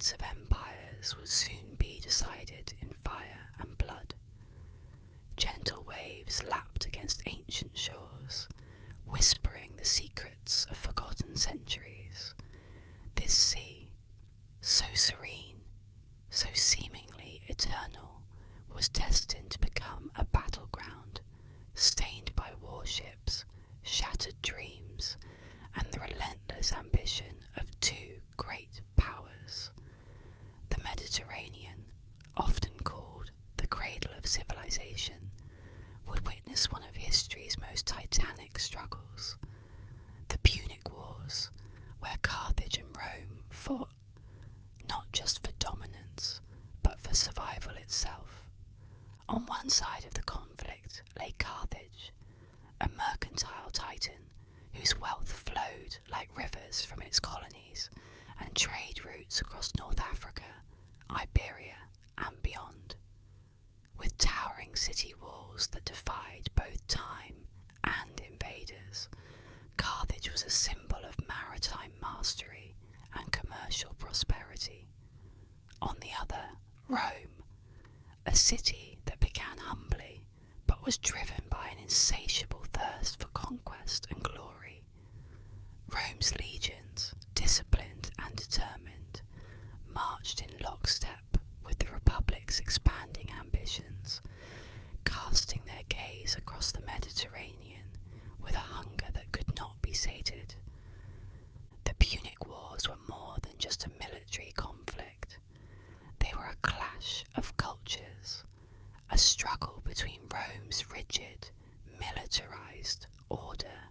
fates of empires would soon be decided in fire and blood. Gentle waves lapped against ancient shores, whispering the secrets of forgotten centuries. This sea, so serene, so seemingly eternal, was destined to become a battleground, stained by warships, shattered dreams, and the relentless ambition of two great powers. The Mediterranean, often called the cradle of civilization, would witness one of history's most titanic struggles, the Punic Wars, where Carthage and Rome fought not just for dominance, but for survival itself. On one side of the conflict lay Carthage, a mercantile titan whose wealth flowed like rivers from its colonies and trade routes across North Africa, Iberia, and beyond. With towering city walls that defied both time and invaders, Carthage was a symbol of maritime mastery and commercial prosperity. On the other, Rome, a city that began humbly but was driven by an insatiable thirst for conquest and glory. Rome's legions, disciplined and determined, marched in lockstep with the Republic's expanding ambitions, casting their gaze across the Mediterranean with a hunger that could not be sated. The Punic Wars were more than just a military conflict. They were a clash of cultures, a struggle between Rome's rigid, militarized order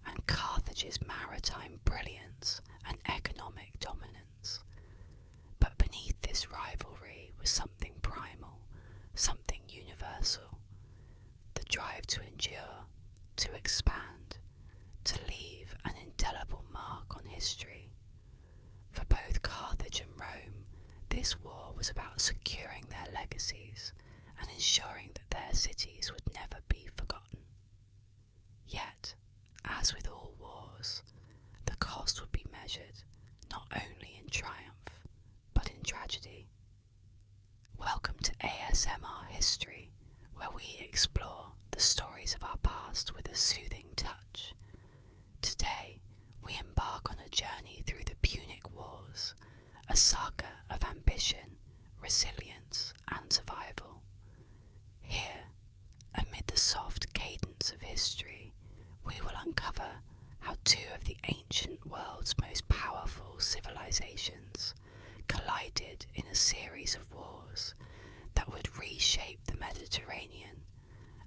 and Carthage's maritime brilliance and economic dominance. But beneath this rivalry was something primal, something universal. The drive to endure, to expand, to leave an indelible mark on history. For both Carthage and Rome, this war was about securing their legacies and ensuring that their cities would never be forgotten. Yet, as with all wars, the cost would be measured not only in triumph, but in tragedy. Welcome to ASMR History, where we explore the stories of our past with a soothing touch. Today, we embark on a journey through the Punic Wars, a saga of ambition, resilience, and survival. Here, amid the soft cadence of history, we will uncover how two of the ancient world's most powerful civilizations collided in a series of wars that would reshape the Mediterranean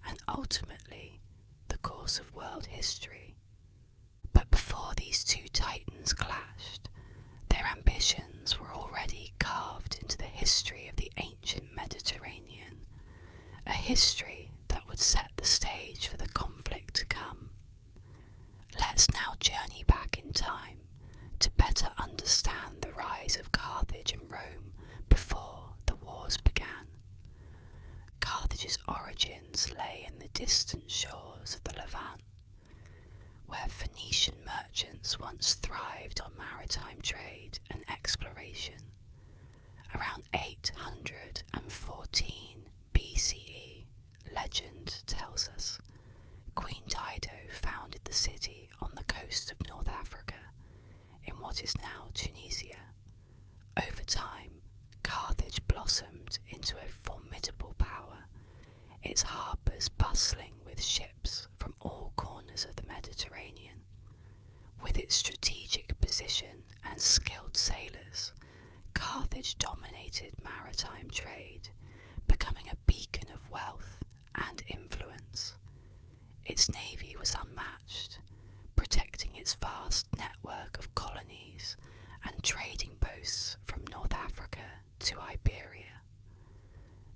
and ultimately the course of world history. But before these two titans clashed, their ambitions were already carved into the history of the ancient Mediterranean, a history that would set the stage for the conflict to come. Let's now journey back in time to better understand the rise of Carthage and Rome before the wars began. Carthage's origins lay in the distant shores of the Levant, where Phoenician merchants once thrived on maritime trade and exploration. Around 814 BCE, legend tells us, Queen Dido founded the city on the coast of North Africa, in what is now Tunisia. Over time, Carthage blossomed into a formidable power, its harbours bustling with ships from all corners of the Mediterranean. With its strategic position and skilled sailors, Carthage dominated maritime trade, becoming a beacon of wealth and influence. Its navy was unmatched, protecting its vast network of colonies and trading posts from North Africa to Iberia.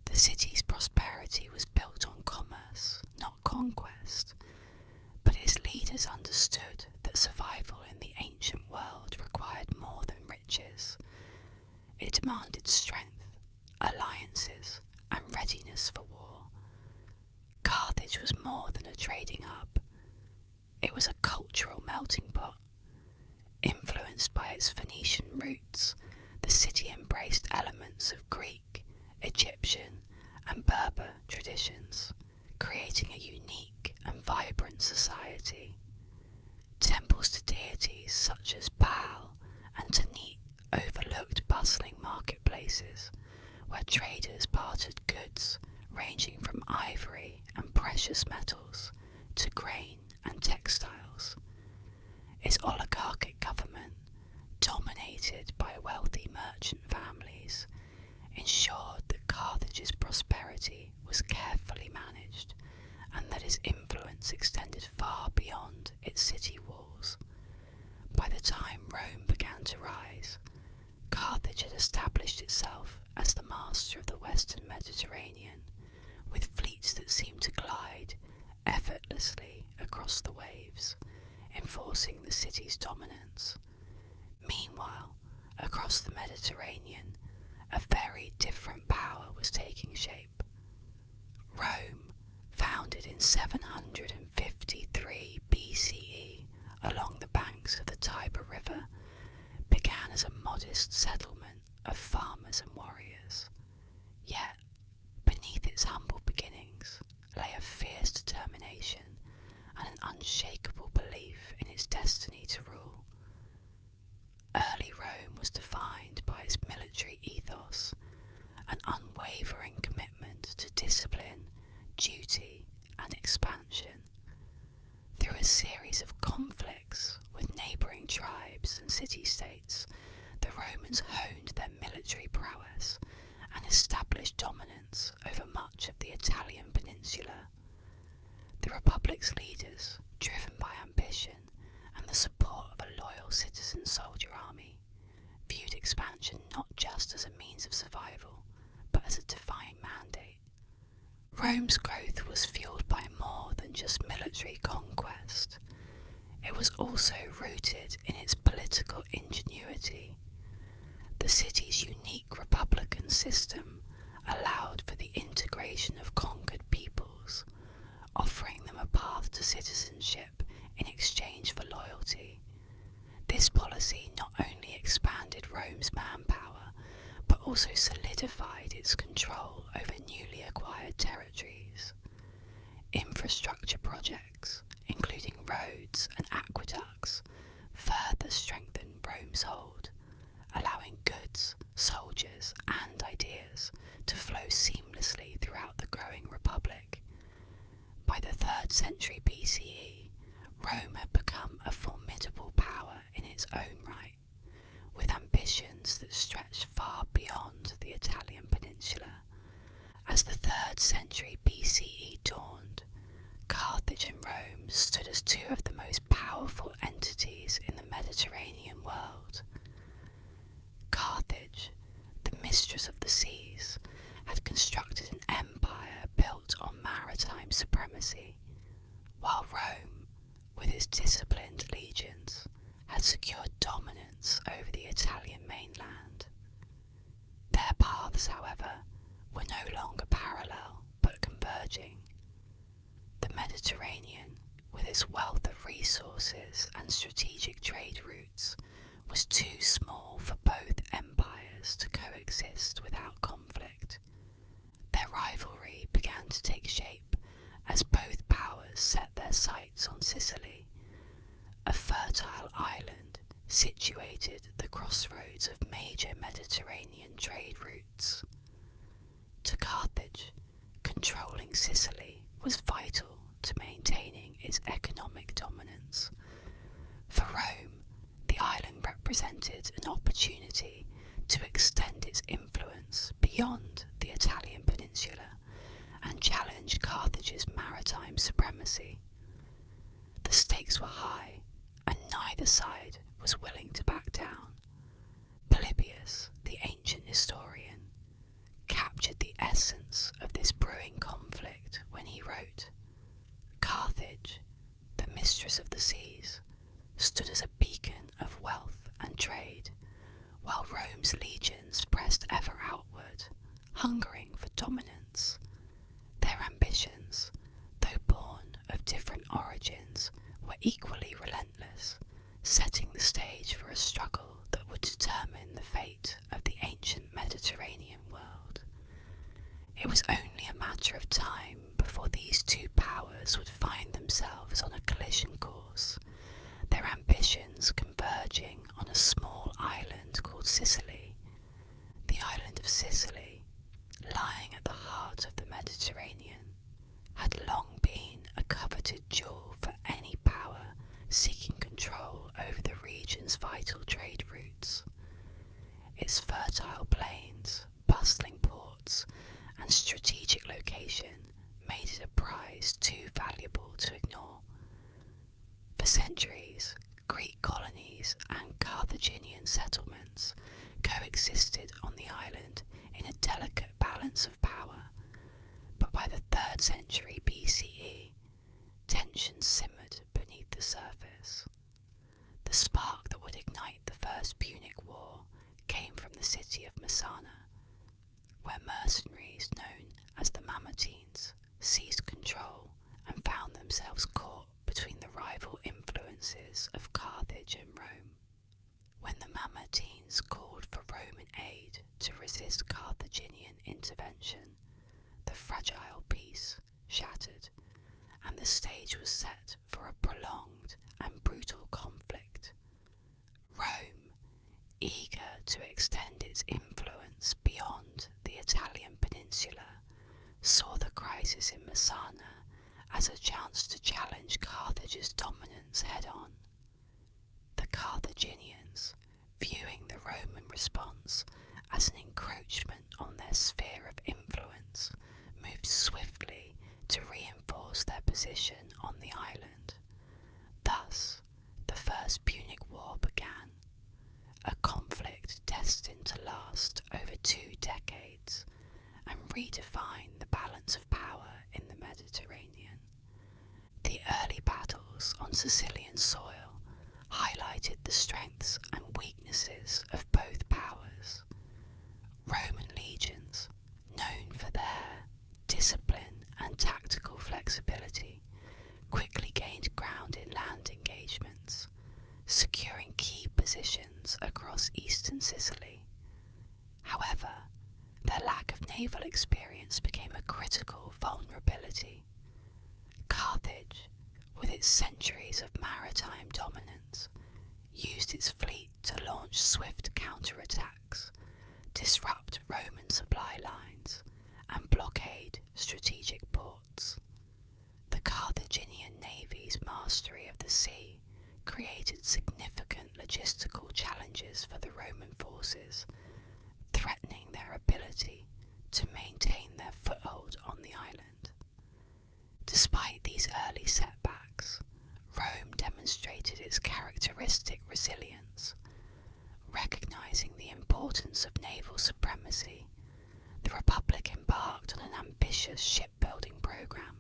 The city's prosperity was built on commerce, not conquest, but its leaders understood that survival in the ancient world required more than riches. It demanded strength, alliances, and readiness for war. Carthage was more than a trading hub. It was a cultural melting pot. Influenced by its Phoenician roots, the city marketplaces, where traders bartered goods ranging from ivory and precious metals to grain and textiles. Its oligarchic government, dominated by wealthy merchant families, ensured that Carthage's prosperity was carefully managed and that its influence extended far beyond its city walls. By the time Rome began to rise, Carthage had established itself as the master of the western Mediterranean, with fleets that seemed to glide effortlessly across the waves, enforcing the city's dominance. Meanwhile, across the Mediterranean, a very different power was taking shape. Rome, founded in 753 BCE along the banks of the Tiber River, began as a modest settlement of farmers and warriors. Yet, beneath its humble beginnings lay a fierce determination and an unshakable belief in its destiny to rule. Early Rome was defined by its military ethos, an unwavering commitment to discipline, duty, and expansion. Through a series of conflicts with neighbouring tribes and city-states, the Romans honed their military prowess and established dominance over much of the Italian peninsula. The Republic's leaders, driven by ambition and the support of a loyal citizen soldier army, viewed expansion not just as a means of survival, but as a divine mandate. Rome's growth was fueled by more than just military conquest. It was also rooted in its political ingenuity. The city's unique republican system allowed for the integration of conquered peoples, offering them a path to citizenship in exchange for loyalty. This policy not only expanded Rome's manpower, but also solidified its control over newly acquired territories. Infrastructure projects, including roads and aqueducts, further strengthened Rome's hold, allowing goods, soldiers, and ideas to flow seamlessly throughout the growing republic. By the 3rd century BCE, Rome had become a formidable power in its own right, with ambitions that stretched far beyond the Italian peninsula. As the 3rd century BCE dawned, Carthage and Rome stood as two of the most powerful entities in the Mediterranean world. Carthage, the mistress of the seas, had constructed an empire built on maritime supremacy, while Rome, with its disciplined legions, had secured dominance over the Italian mainland. Their paths, however, were no longer parallel but converging. The Mediterranean, with its wealth of resources and strategic trade routes, was too small for both empires to coexist without conflict. Their rivalry began to take shape as both powers set their sights on Sicily, a fertile island situated at the crossroads of major Mediterranean trade routes. To Carthage, controlling Sicily was vital to maintaining its economic dominance. For Rome, the island represented an opportunity to extend its influence beyond the Italian peninsula and challenge Carthage's maritime supremacy. The stakes were high, and neither side was willing to back down. Polybius, the ancient historian, captured the essence of this brewing conflict when he wrote, "Carthage, the mistress of the seas, stood as a beacon of wealth and trade, while Rome's legions pressed ever outward, hungering for dominance. Their ambitions, though born of different origins, were equally relentless, setting the stage for a struggle that would determine the fate of the ancient Mediterranean world. It was only a matter of time before these two powers would find themselves on a collision course, their ambitions converging on a small island called Sicily. The island of of Sicily, lying at the heart of the Mediterranean, had long been a coveted jewel for any power seeking control over the region's vital trade routes. Its fertile plains, bustling ports, and strategic location made it a prize too valuable to ignore. For centuries, Greek colonies and Carthaginian settlements coexisted on the island in a delicate balance of power, but by the 3rd century BCE, tensions simmered beneath the surface. The spark that would ignite the First Punic War came from the city of Messana, where mercenaries known as the Mamertines seized control and found themselves caught between the rival influences of Carthage and Rome. When the Mamertines called for Roman aid to resist Carthaginian intervention, the fragile peace shattered, and the stage was set for a prolonged and brutal conflict. Rome, eager to extend its influence beyond the Italian peninsula, saw the crisis in Messana as a chance to challenge Carthage's dominance head-on. The Carthaginians, viewing the Roman response as an encroachment on their sphere of influence, moved swiftly to reinforce their position on the island. Thus, the First Punic War began, a conflict destined to last over 2 decades and redefine the balance of power in the Mediterranean. The early battles on Sicilian soil highlighted the strengths and weaknesses of both powers. Roman legions, known for their discipline and tactical flexibility, quickly gained ground in land engagements, securing key positions across eastern Sicily. However, their lack of naval experience became a critical vulnerability. Carthage, with its centuries of maritime dominance, used its fleet to launch swift counterattacks, disrupt Roman supply lines, and blockade strategic ports. The Carthaginian navy's mastery of the sea created significant logistical challenges for the Roman forces, threatening their ability to maintain their foothold on the island. Despite these early setbacks, Rome demonstrated its characteristic resilience. Recognizing the importance of naval supremacy, the Republic embarked on an ambitious shipbuilding program.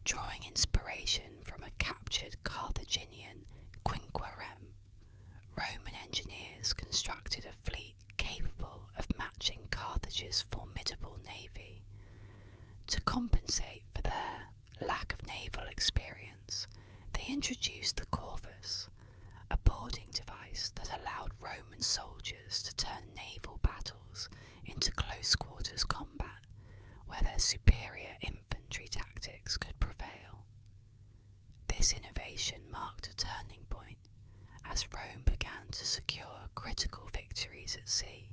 Drawing inspiration from a captured Carthaginian quinquereme, Roman engineers constructed a fleet capable of matching Carthage's formidable navy. To compensate for their lack of naval experience, they introduced the corvus, a boarding device that allowed Roman soldiers to turn naval battles into close-quarters combat, where their superior infantry tactics could prevail. This innovation marked a turning point, as Rome began to secure critical victories at sea,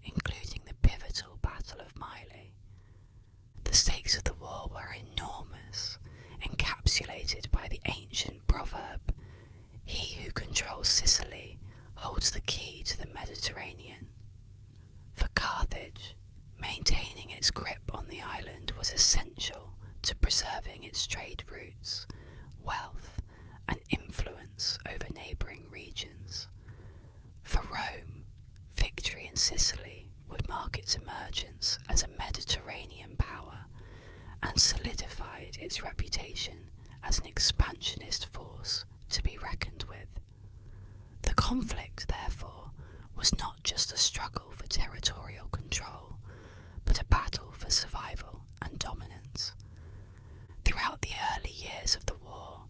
including the pivotal Battle of Mylae. The stakes of the war were enormous, encapsulated by the ancient proverb, "He who controls Sicily holds the key to the Mediterranean." For Carthage, maintaining its grip on the island was essential to preserving its trade routes, wealth, and influence over neighbouring regions. For Rome, victory in Sicily would mark its emergence as a Mediterranean power and solidified its reputation as an expansionist force to be reckoned with. The conflict, therefore, was not just a struggle for territorial control, but a battle for survival and dominance. Throughout the early years of the war,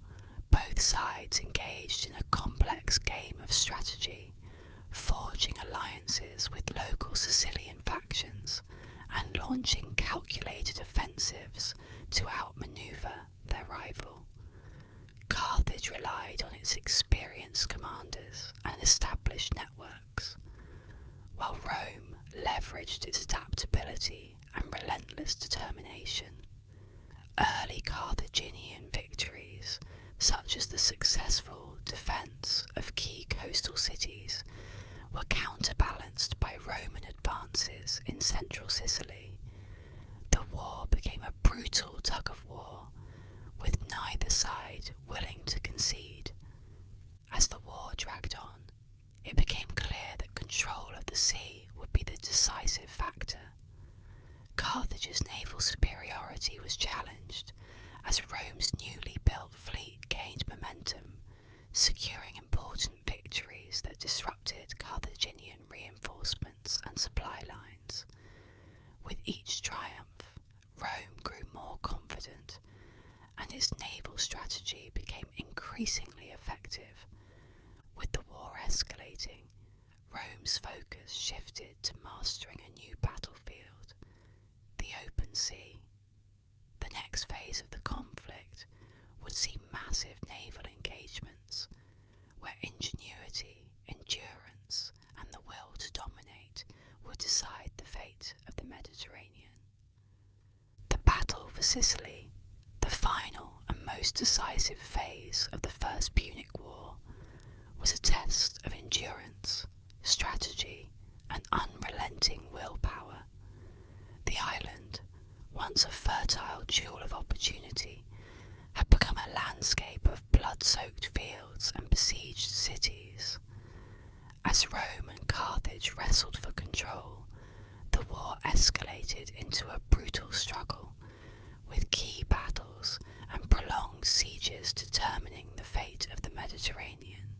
both sides engaged in a complex game of strategy, forging alliances with local Sicilian factions and launching calculated offensives to outmaneuver their rival. Carthage relied on its experienced commanders and established networks, while Rome leveraged its adaptability and relentless determination. Early Carthaginian victories, such as the successful defence of key coastal cities, were counterbalanced by Roman advances in central Sicily. The war became a brutal tug-of-war, with neither side willing to concede. As the war dragged on, it became clear that control of the sea would be the decisive factor. Carthage's naval superiority was challenged as Rome's newly built fleet gained momentum, securing important victories that disrupted Carthaginian reinforcements and supply lines. With each triumph, Rome grew more confident, and its naval strategy became increasingly effective. With the war escalating, Rome's focus shifted to mastering a new battlefield, the open sea. The next phase of the conflict would see massive naval engagements, where ingenuity, endurance, and the will to dominate would decide the fate of the Mediterranean. The battle for Sicily, the final and most decisive phase of the First Punic War, was a test of endurance, strategy, and unrelenting willpower. The island, once a fertile jewel of opportunity, had become a landscape of blood-soaked fields and besieged cities. As Rome and Carthage wrestled for control, the war escalated into a brutal struggle, with key battles and prolonged sieges determining the fate of the Mediterranean.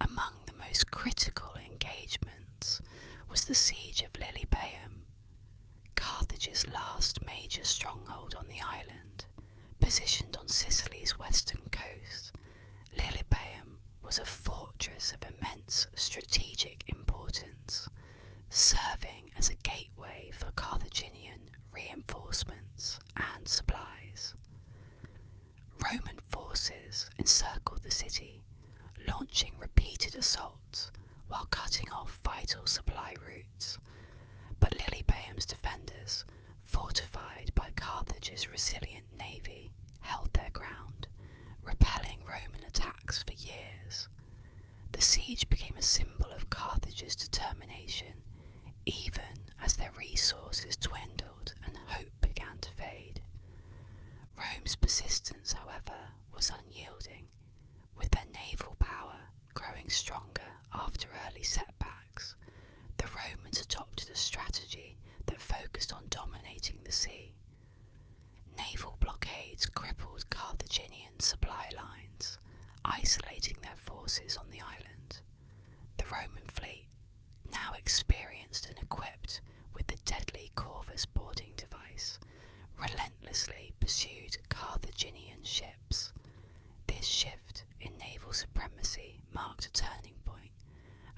Among the most critical engagements was the siege of Lilybaeum, Carthage's last major stronghold on the island. Positioned on Sicily's western coast, Lilybaeum was a fortress of immense strategic importance, serving as a gateway for Carthaginian reinforcements and supplies. Roman forces encircled the city, launching repeated assaults while cutting off vital supply routes. But Lilybaeum's defenders, fortified by Carthage's resilient navy, held their ground, repelling Roman attacks for years. The siege became a symbol of Carthage's determination, even as their resources dwindled and hope began to fade. Rome's persistence, however, was unyielding, with their naval power growing stronger after early setbacks. The Romans adopted a strategy that focused on dominating the sea. Naval blockades crippled Carthaginian supply lines, isolating their forces on the island. The Roman fleet, now experienced and equipped with the deadly Corvus boarding device, relentlessly pursued Carthaginian ships. This shift in naval supremacy marked a turning point,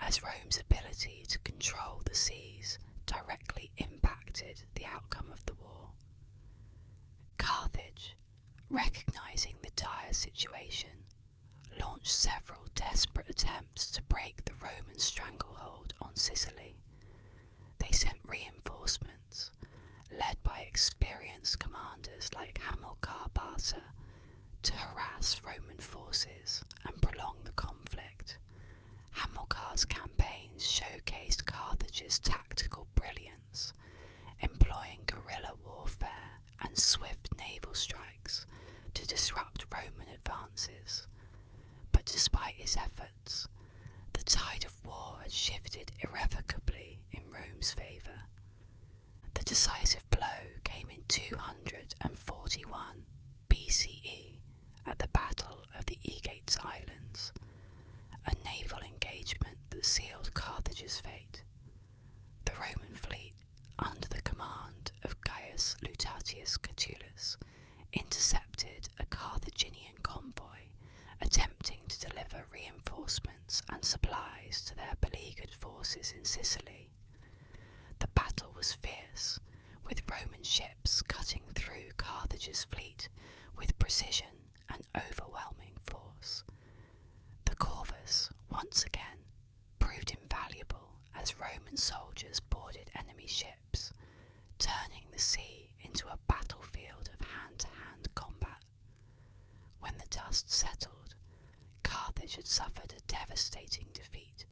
as Rome's ability to control the seas directly impacted the outcome of the war. Carthage, recognizing the dire situation, launched several desperate attempts to break the Roman stranglehold on Sicily. They sent reinforcements, led by experienced commanders like Hamilcar Barca, to harass Roman forces and prolong the conflict. Hamilcar's campaigns showcased Carthage's tactical brilliance, employing guerrilla warfare and swift naval strikes to disrupt Roman advances. But despite his efforts, the tide of war had shifted irrevocably in Rome's favour. The decisive blow came in 241 BCE at the Battle of the Aegates Islands, a naval engagement that sealed Carthage's fate. The Roman fleet, under the command of Gaius Lutatius Catulus, intercepted a Carthaginian convoy attempting to deliver reinforcements and supplies to their beleaguered forces in Sicily. The battle was fierce, with Roman ships cutting through Carthage's fleet with precision and overwhelming force. The Corvus, once again, proved invaluable as Roman soldiers boarded enemy ships, turning the sea into a battlefield of hand-to-hand combat. When the dust settled, Carthage had suffered a devastating defeat,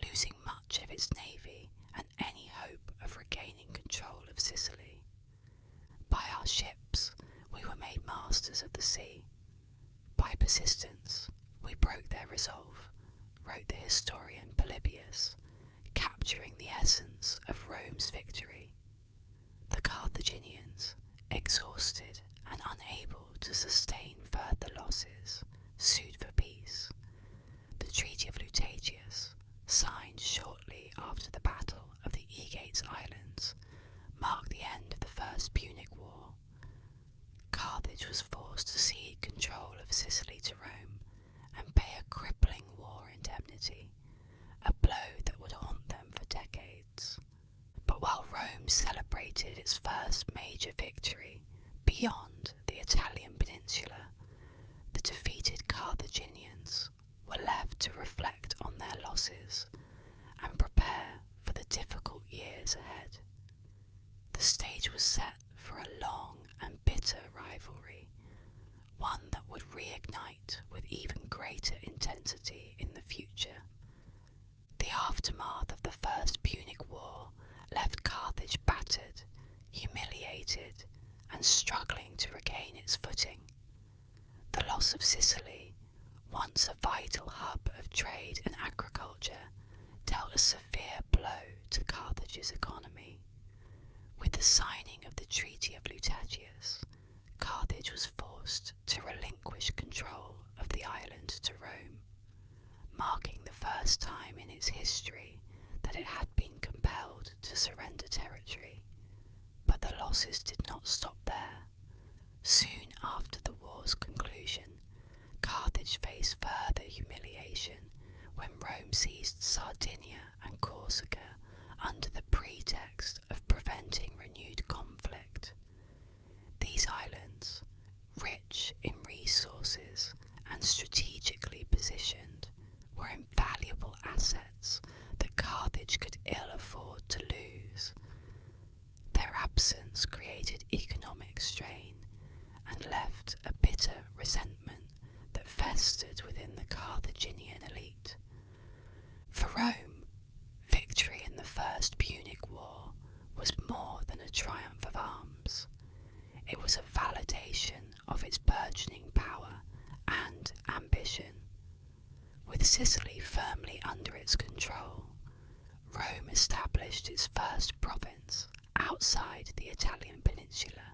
losing much of its navy and any hope of regaining control of Sicily. By our ships, we were made masters of the sea. By persistence, we broke their resolve, wrote the historian Polybius, capturing the essence of Rome's victory. The Carthaginians, exhausted and unable to sustain further losses, sued for peace. The Treaty of Lutagius, signed shortly after the Battle of the Aegates Islands, marked the end of the First Punic War. Carthage was forced to cede control of Sicily to Rome and pay a crippling war indemnity, a blow that would haunt them for decades. But while Rome celebrated its first major victory beyond the Italian peninsula, the defeated Carthaginians were left to reflect on their losses and prepare for the difficult years ahead. The stage was set for a long and bitter rivalry, one that would reignite with even greater intensity in the future. The aftermath of the First Punic War left Carthage battered, humiliated, and struggling to regain its footing. The loss of Sicily, once a vital hub of trade and agriculture, dealt a severe blow to Carthage's economy. With the signing of the Treaty of Lutagius, Carthage was forced to relinquish control of the island to Rome, marking the first time in its history that it had been compelled to surrender territory. But the losses did not stop there. Soon after the war's conclusion, Carthage faced further humiliation when Rome seized Sardinia and Corsica under the pretext of preventing renewed conflict. These islands, rich in resources and strategically positioned, were invaluable assets that Carthage could ill afford to lose. Their absence created economic strain and left a bitter resentment that festered within the Carthaginian elite. For Rome, victory in the First Punic War was more than a triumph of arms. It was a validation of its burgeoning power and ambition. With Sicily firmly under its control, Rome established its first province outside the Italian peninsula,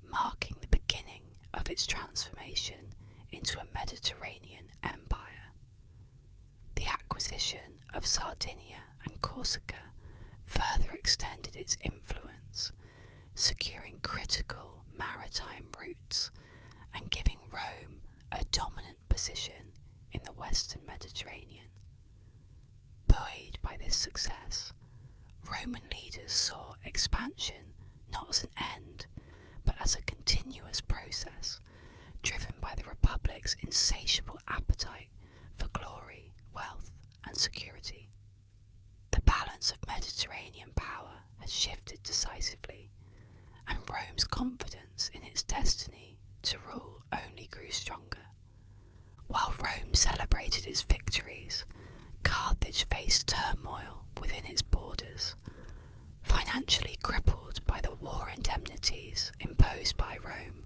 marking the beginning of its transformation into a Mediterranean empire. The acquisition of Sardinia and Corsica further extended its influence, securing critical maritime routes and giving Rome a dominant position in the Western Mediterranean. Buoyed by this success, Roman leaders saw expansion not as an end, but as a continuous process, driven by the Republic's insatiable appetite for glory, wealth, and security. The balance of Mediterranean power had shifted decisively, and Rome's confidence in its destiny to rule only grew stronger. While Rome celebrated its victories, Carthage faced turmoil within its borders. Financially crippled by the war indemnities imposed by Rome,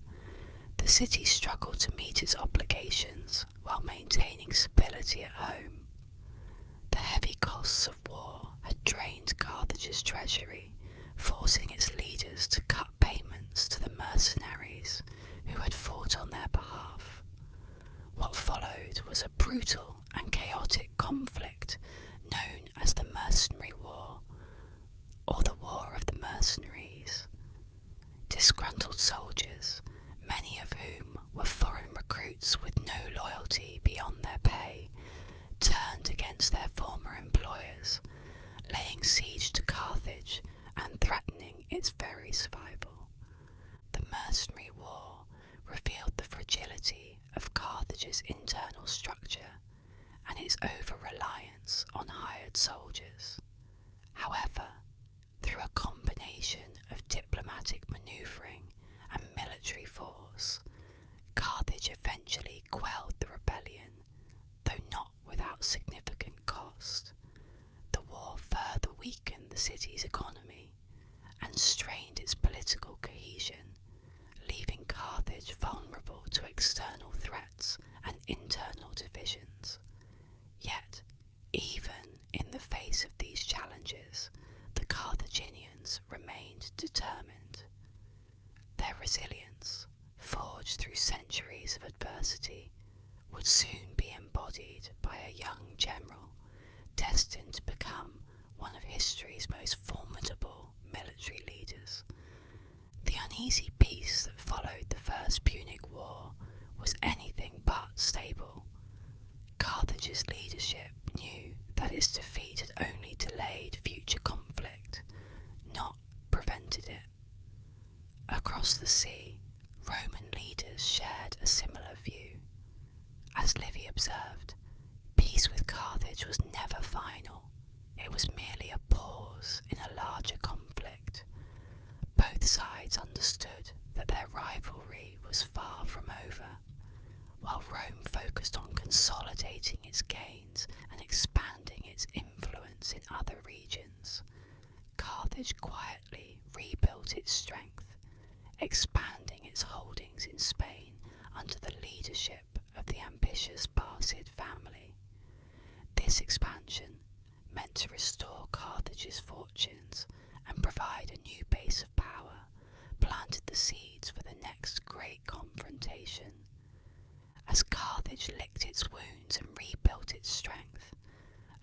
the city struggled to meet its obligations while maintaining stability at home. The heavy costs of war had drained Carthage's treasury, forcing its leaders to cut payments to the mercenaries who had fought on their behalf. What followed was a brutal and chaotic conflict known as the Mercenary War, or the War of the Mercenaries. Disgruntled soldiers, many of whom were foreign recruits with no loyalty beyond their pay, turned against their former employers, laying siege to Carthage and threatening its very survival. The Mercenary War revealed the fragility of Carthage's internal structure and its over-reliance on hired soldiers. city's economy and strained its political cohesion, leaving Carthage vulnerable to external threats and internal divisions. Yet, even in the face of these challenges, the Carthaginians remained determined. Their resilience, forged through centuries of adversity, would soon be embodied by a young general destined to become one of history's most formidable military leaders. The uneasy peace that followed the First Punic War was anything but stable. Carthage's leadership knew that its defeat had only delayed future conflict, not prevented it. Across the sea, Roman leaders shared a similar view. As Livy observed, peace with Carthage was never final. It was merely a pause in a larger conflict. Both sides understood that their rivalry was far from over. While Rome focused on consolidating its gains and expanding its influence in other regions, Carthage quietly rebuilt its strength, expanding its holdings in Spain under the leadership of the ambitious Barcid family. This expansion, meant to restore Carthage's fortunes and provide a new base of power, planted the seeds for the next great confrontation. As Carthage licked its wounds and rebuilt its strength,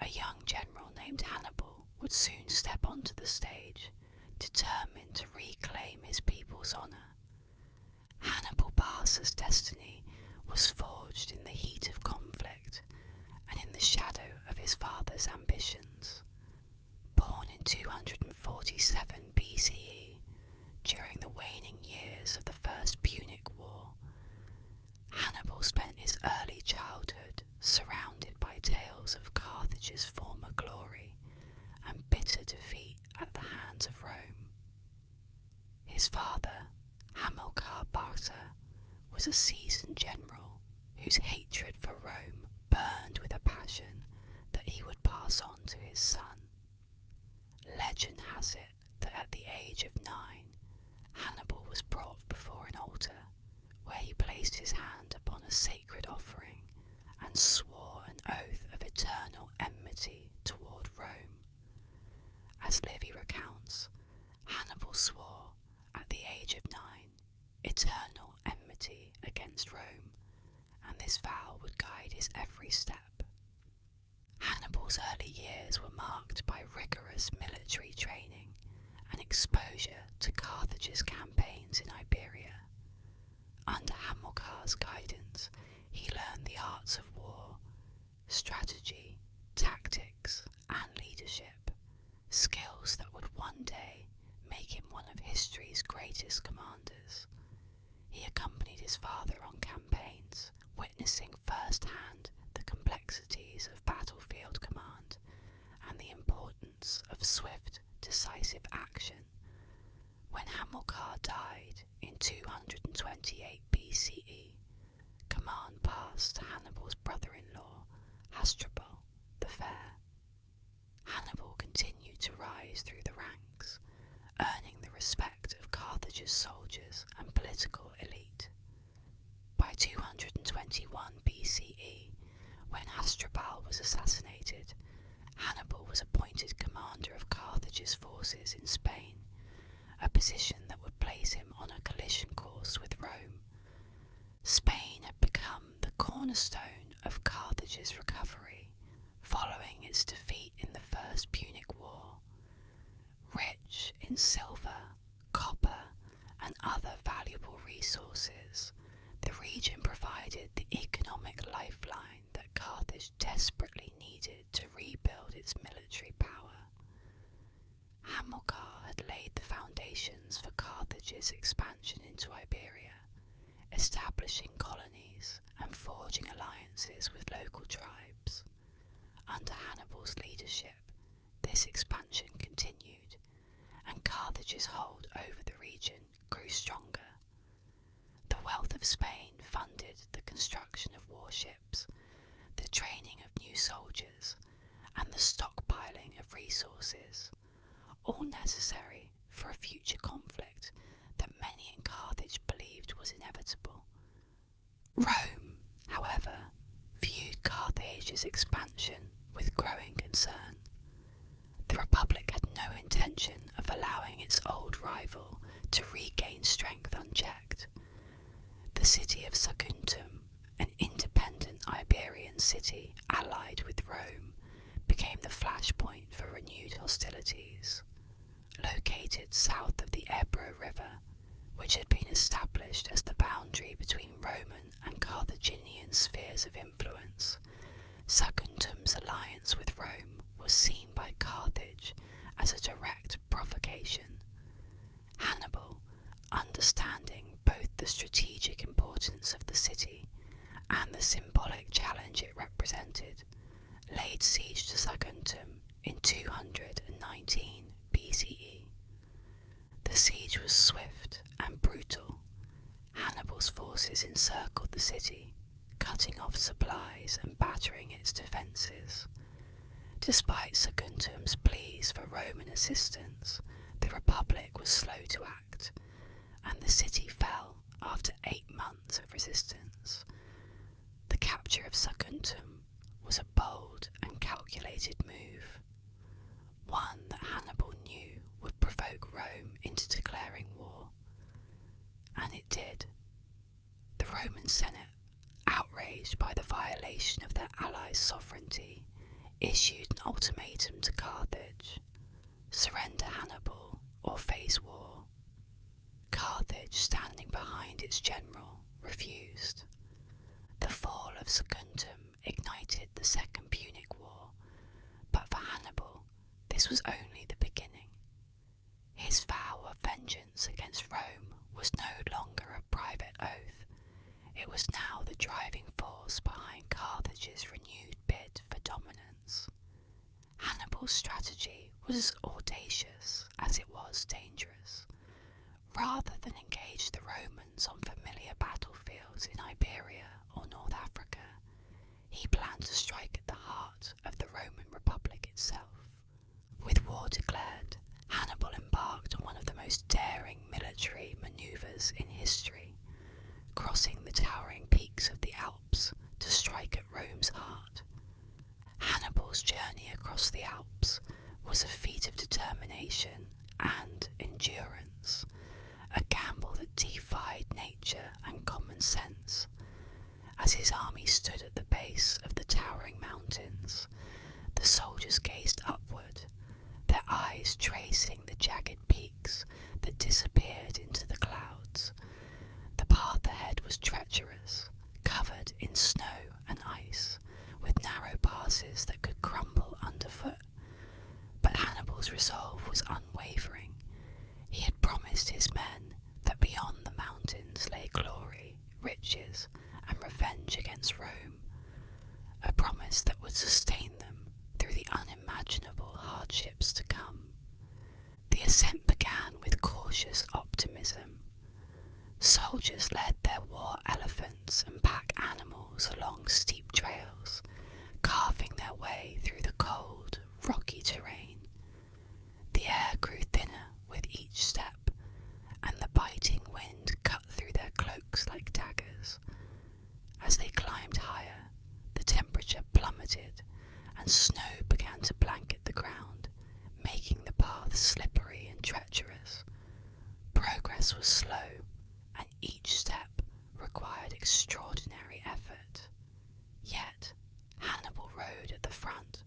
a young general named Hannibal would soon step onto the stage, determined to reclaim his people's honour. Hannibal Barca's destiny was forged in the heat of conflict and in the shadow of his father's ambitions. Born in 247 BCE, during the waning years of the First Punic War, Hannibal spent his early childhood surrounded by tales of Carthage's former glory and bitter defeat at the hands of Rome. His father, Hamilcar Barca, was a seasoned general whose hatred for Rome burned with a passion that he would pass on to his son. Legend has it that at the age of 9, Hannibal was brought before an altar, where he placed his hand upon a sacred offering and swore an oath of eternal enmity toward Rome. As Livy recounts, Hannibal swore, at the age of 9, eternal enmity against Rome, and this vow would guide his every step. Hannibal's early years were marked by rigorous military training and exposure to Carthage's campaigns in Iberia. Under Hamilcar's guidance, he learned the arts of war, strategy, tactics, and leadership, skills that would one day make him one of history's greatest commanders. He accompanied his father on campaigns, witnessing firsthand the complexities of battlefield command and the importance of swift, decisive action. When Hamilcar died in 228 BCE, command passed to Hannibal's brother-in-law, Hasdrubal the Fair. Hannibal continued to rise through the ranks, earning the respect of Carthage's soldiers and political elite. By 221 BCE, when Hasdrubal was assassinated, Hannibal was appointed commander of Carthage's forces in Spain, a position that would place him on a collision course with Rome. Spain had become the cornerstone of Carthage's recovery following its defeat in the First Punic War. Rich in silver, copper, and other valuable resources, the region provided the economic lifeline that Carthage desperately needed to rebuild its military power. Hamilcar had laid the foundations for Carthage's expansion into Iberia, establishing colonies and forging alliances with local tribes. Under Hannibal's leadership, this expansion continued, and Carthage's hold over the region grew stronger. The wealth of Spain funded the construction of warships, the training of new soldiers, and the stockpiling of resources, all necessary for a future conflict that many in Carthage believed was inevitable. Rome, however, viewed Carthage's expansion with growing concern. The Republic had no intention of allowing its old rival to regain strength unchecked. The city of Saguntum, an independent Iberian city allied with Rome, became the flashpoint for renewed hostilities. Located south of the Ebro River, which had been established as the boundary between Roman and Carthaginian spheres of influence, Saguntum's alliance with Rome was seen by Carthage as a direct provocation. Hannibal, understanding both the strategic importance of the city and the symbolic challenge it represented, laid siege to Saguntum in 219 BCE. The siege was swift and brutal. Hannibal's forces encircled the city, cutting off supplies and battering its defences. Despite Saguntum's pleas for Roman assistance, the Republic was slow to act, and the city fell after 8 months of resistance. The capture of Saguntum was a bold and calculated move, one that Hannibal knew would provoke Rome into declaring war. And it did. The Roman Senate, outraged by the violation of their allies' sovereignty, issued an ultimatum to Carthage: surrender Hannibal or face war. Carthage, standing behind its general, refused. The fall of Saguntum ignited the Second Punic War, but for Hannibal this was only the beginning. His vow of vengeance against Rome was no longer a private oath. It was now the driving force behind Carthage's renewed bid for dominance. Hannibal's strategy was as audacious as it was dangerous. Rather than engage the Romans on familiar battlefields in Iberia or North Africa, he planned to strike at the heart of the Roman Republic itself. With war declared, Hannibal embarked on one of the most daring military manoeuvres in history, crossing the towering peaks of the Alps to strike at Rome's heart. Hannibal's journey across the Alps was a feat of determination and endurance, a gamble that defied nature and common sense. As his army stood at the base of the towering mountains, the soldiers gazed upward, their eyes tracing the jagged peaks that disappeared into the clouds. The path ahead was treacherous, covered in snow and ice, with narrow passes that could crumble underfoot. But Hannibal's resolve was unwavering. He had promised his men that beyond the mountains lay glory, riches, and revenge against Rome, a promise that would sustain them through the unimaginable hardships to come. The ascent began with cautious optimism. Soldiers led their war elephants and pack animals along steep trails, carving their way through the cold, rocky terrain. The air grew thinner with each step, and the biting wind cut through their cloaks like daggers. As they climbed higher, the temperature plummeted, and snow began to blanket the ground, making the path slippery and treacherous. Progress was slow, and each step required extraordinary effort. Yet Hannibal rode at the front,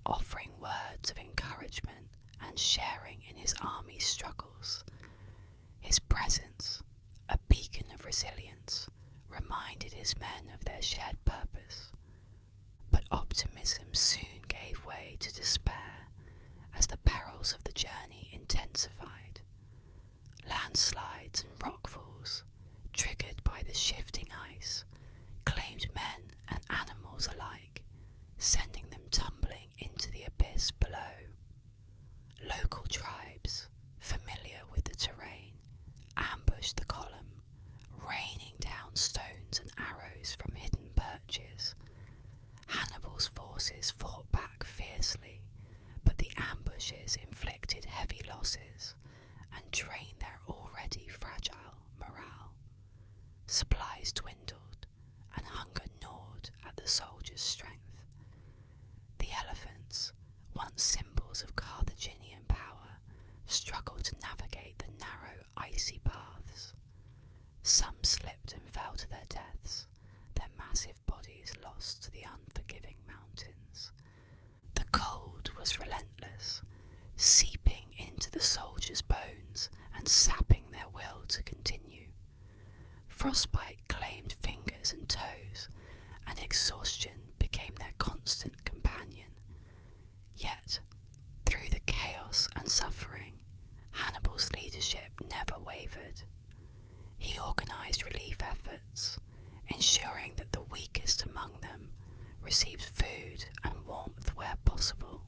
offering words of encouragement and sharing in his army's struggles. His presence, a beacon of resilience, reminded his men of their shared purpose. But optimism soon gave way to despair as the perils of the journey intensified. Landslides and rockfalls, triggered by the shifting ice, claimed men and animals alike, sending them tumbling into the abyss below. Local tribes, familiar with the terrain, ambushed the column, raining down stones and arrows from hidden perches. Hannibal's forces fought back fiercely, but the ambushes inflicted struggled to navigate the narrow, icy paths. Some slipped and fell to their deaths, their massive bodies lost to the unforgiving mountains. The cold was relentless, seeping into the soldiers' bones and sapping their will to continue. Frostbite claimed fingers and toes, and exhaustion became their constant companion. Yet, through the chaos and suffering, Hannibal's leadership never wavered. He organised relief efforts, ensuring that the weakest among them received food and warmth where possible.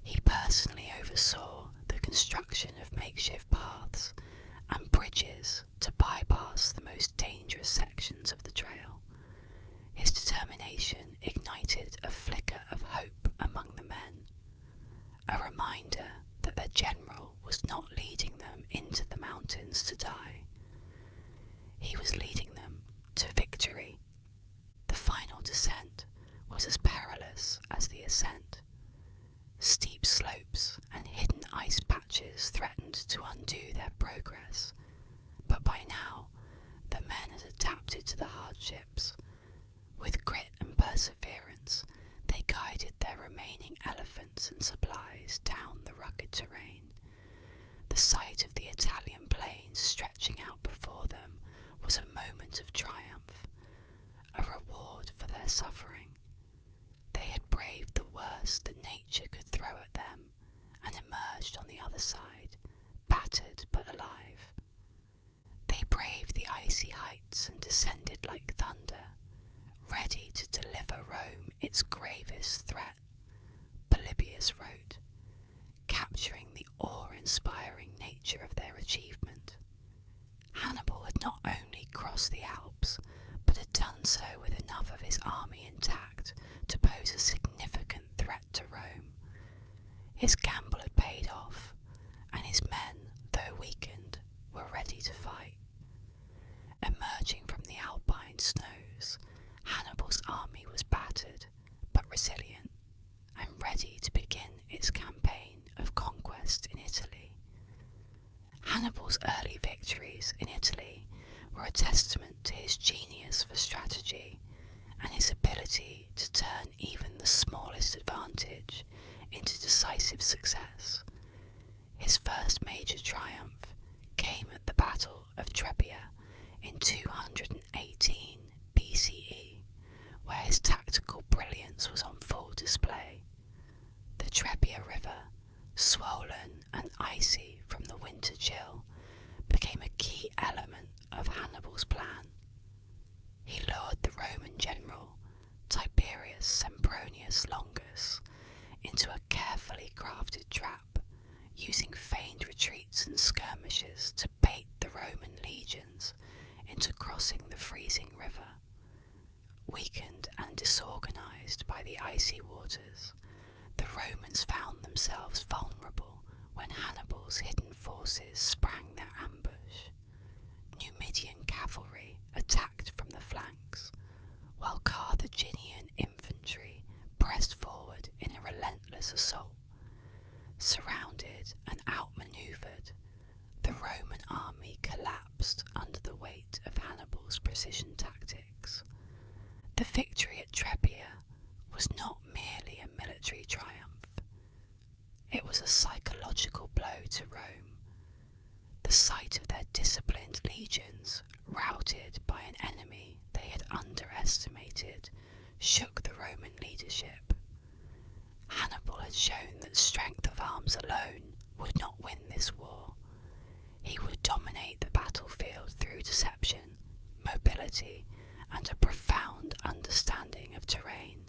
He personally oversaw the construction of makeshift paths and bridges to bypass the most dangerous sections of the trail. His determination ignited a flicker of hope among the men, a reminder that their general was not leading them into the mountains to die. He was leading them to victory. The final descent was as perilous as the ascent. Steep slopes and hidden ice patches threatened to undo their progress, but by now the men had adapted to the hardships. With grit and perseverance, they guided their remaining elephants and supplies down the rugged terrain. The sight of the Italian plains stretching out before them was a moment of triumph, a reward for their suffering. They had braved the worst that nature could throw at them and emerged on the other side, battered but alive. They braved the icy heights and descended like thunder, ready to deliver Rome its gravest threat, Polybius wrote, capturing the awe-inspiring nature of their achievement. Hannibal had not only crossed the Alps, but had done so with enough of his army intact to pose a significant threat to Rome. His gamble had paid off, and his men, though weakened, were ready to fight. Emerging from the Alpine snows, Hannibal's army was battered, but resilient, and ready to begin its campaign of conquest in Italy. Hannibal's early victories in Italy were a testament to his genius for strategy and his ability to turn even the smallest advantage into decisive success. His first major triumph came at the Battle of Trebia in 218 BCE, where his tactical brilliance was on full display. The Trebia River, swollen and icy from the winter chill, became a key element of Hannibal's plan. He lured the Roman general, Tiberius Sempronius Longus, into a carefully crafted trap, using feigned retreats and skirmishes to bait the Roman legions into crossing the freezing river. Weakened and disorganized by the icy waters, the Romans found themselves vulnerable when Hannibal's hidden forces sprang their ambush. Numidian cavalry attacked from the flanks, while Carthaginian infantry pressed forward in a relentless assault. Surrounded and outmaneuvered, the Roman army collapsed under the weight of Hannibal's precision tactics. The victory at Trebia was not merely a military triumph. It was a psychological blow to Rome. The sight of their disciplined legions routed by an enemy they had underestimated shook the Roman leadership. Hannibal had shown that strength of arms alone would not win this war. He would dominate the battlefield through deception, mobility, and a profound understanding of terrain.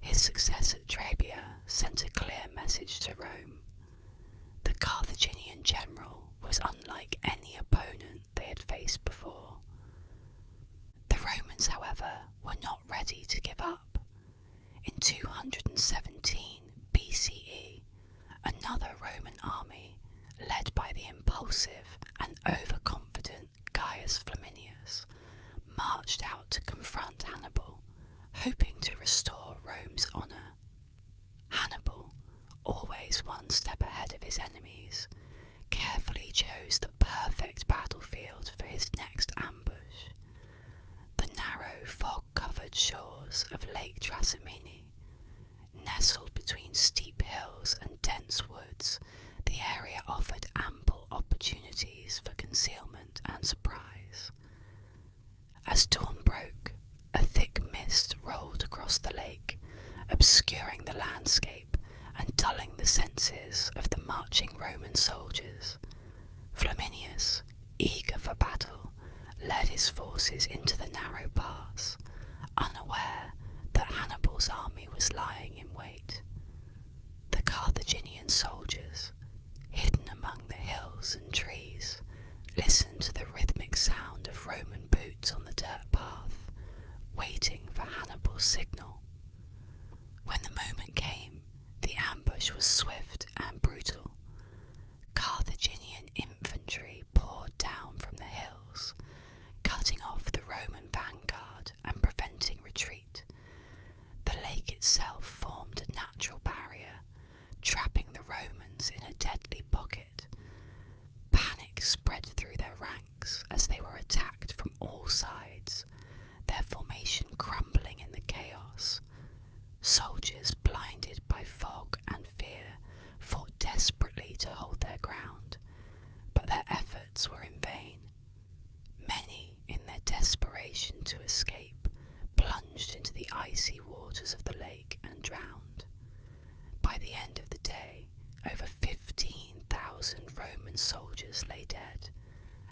His success at Trebia sent a clear message to Rome. The Carthaginian general was unlike any opponent they had faced before. The Romans, however, were not ready to give up. In 217 BCE, another Roman army, led by the impulsive and overconfident Gaius Flaminius, marched out to confront Hannibal, hoping to restore Rome's honour. Hannibal, always one step ahead of his enemy, Lake Trasimene. Nestled between steep hills and dense woods, the area offered ample opportunities for concealment and surprise. As dawn broke, a thick mist rolled across the lake, obscuring the landscape and dulling the senses of the marching Roman soldiers. Flaminius, eager for battle, led his forces into the narrow pass, unaware that Hannibal's army was lying in wait. The Carthaginian soldiers, hidden among the hills and trees, listened to the rhythmic sound of Roman boots on the dirt path, waiting for Hannibal's signal. When the moment came, the ambush was swift and brutal. Carthaginian infantry poured down from the hills, cutting off the Roman vanguard and preventing retreat. The lake itself formed a natural barrier, trapping the Romans in a deadly pocket. Panic spread through their ranks as they were attacked from all sides, their formation crumbling in the chaos. Soldiers, blinded by fog and fear, fought desperately to hold their ground, but their efforts were in vain. Many, in their desperation to escape, plunged into the icy waters of the lake and drowned. By the end of the day, over 15,000 Roman soldiers lay dead,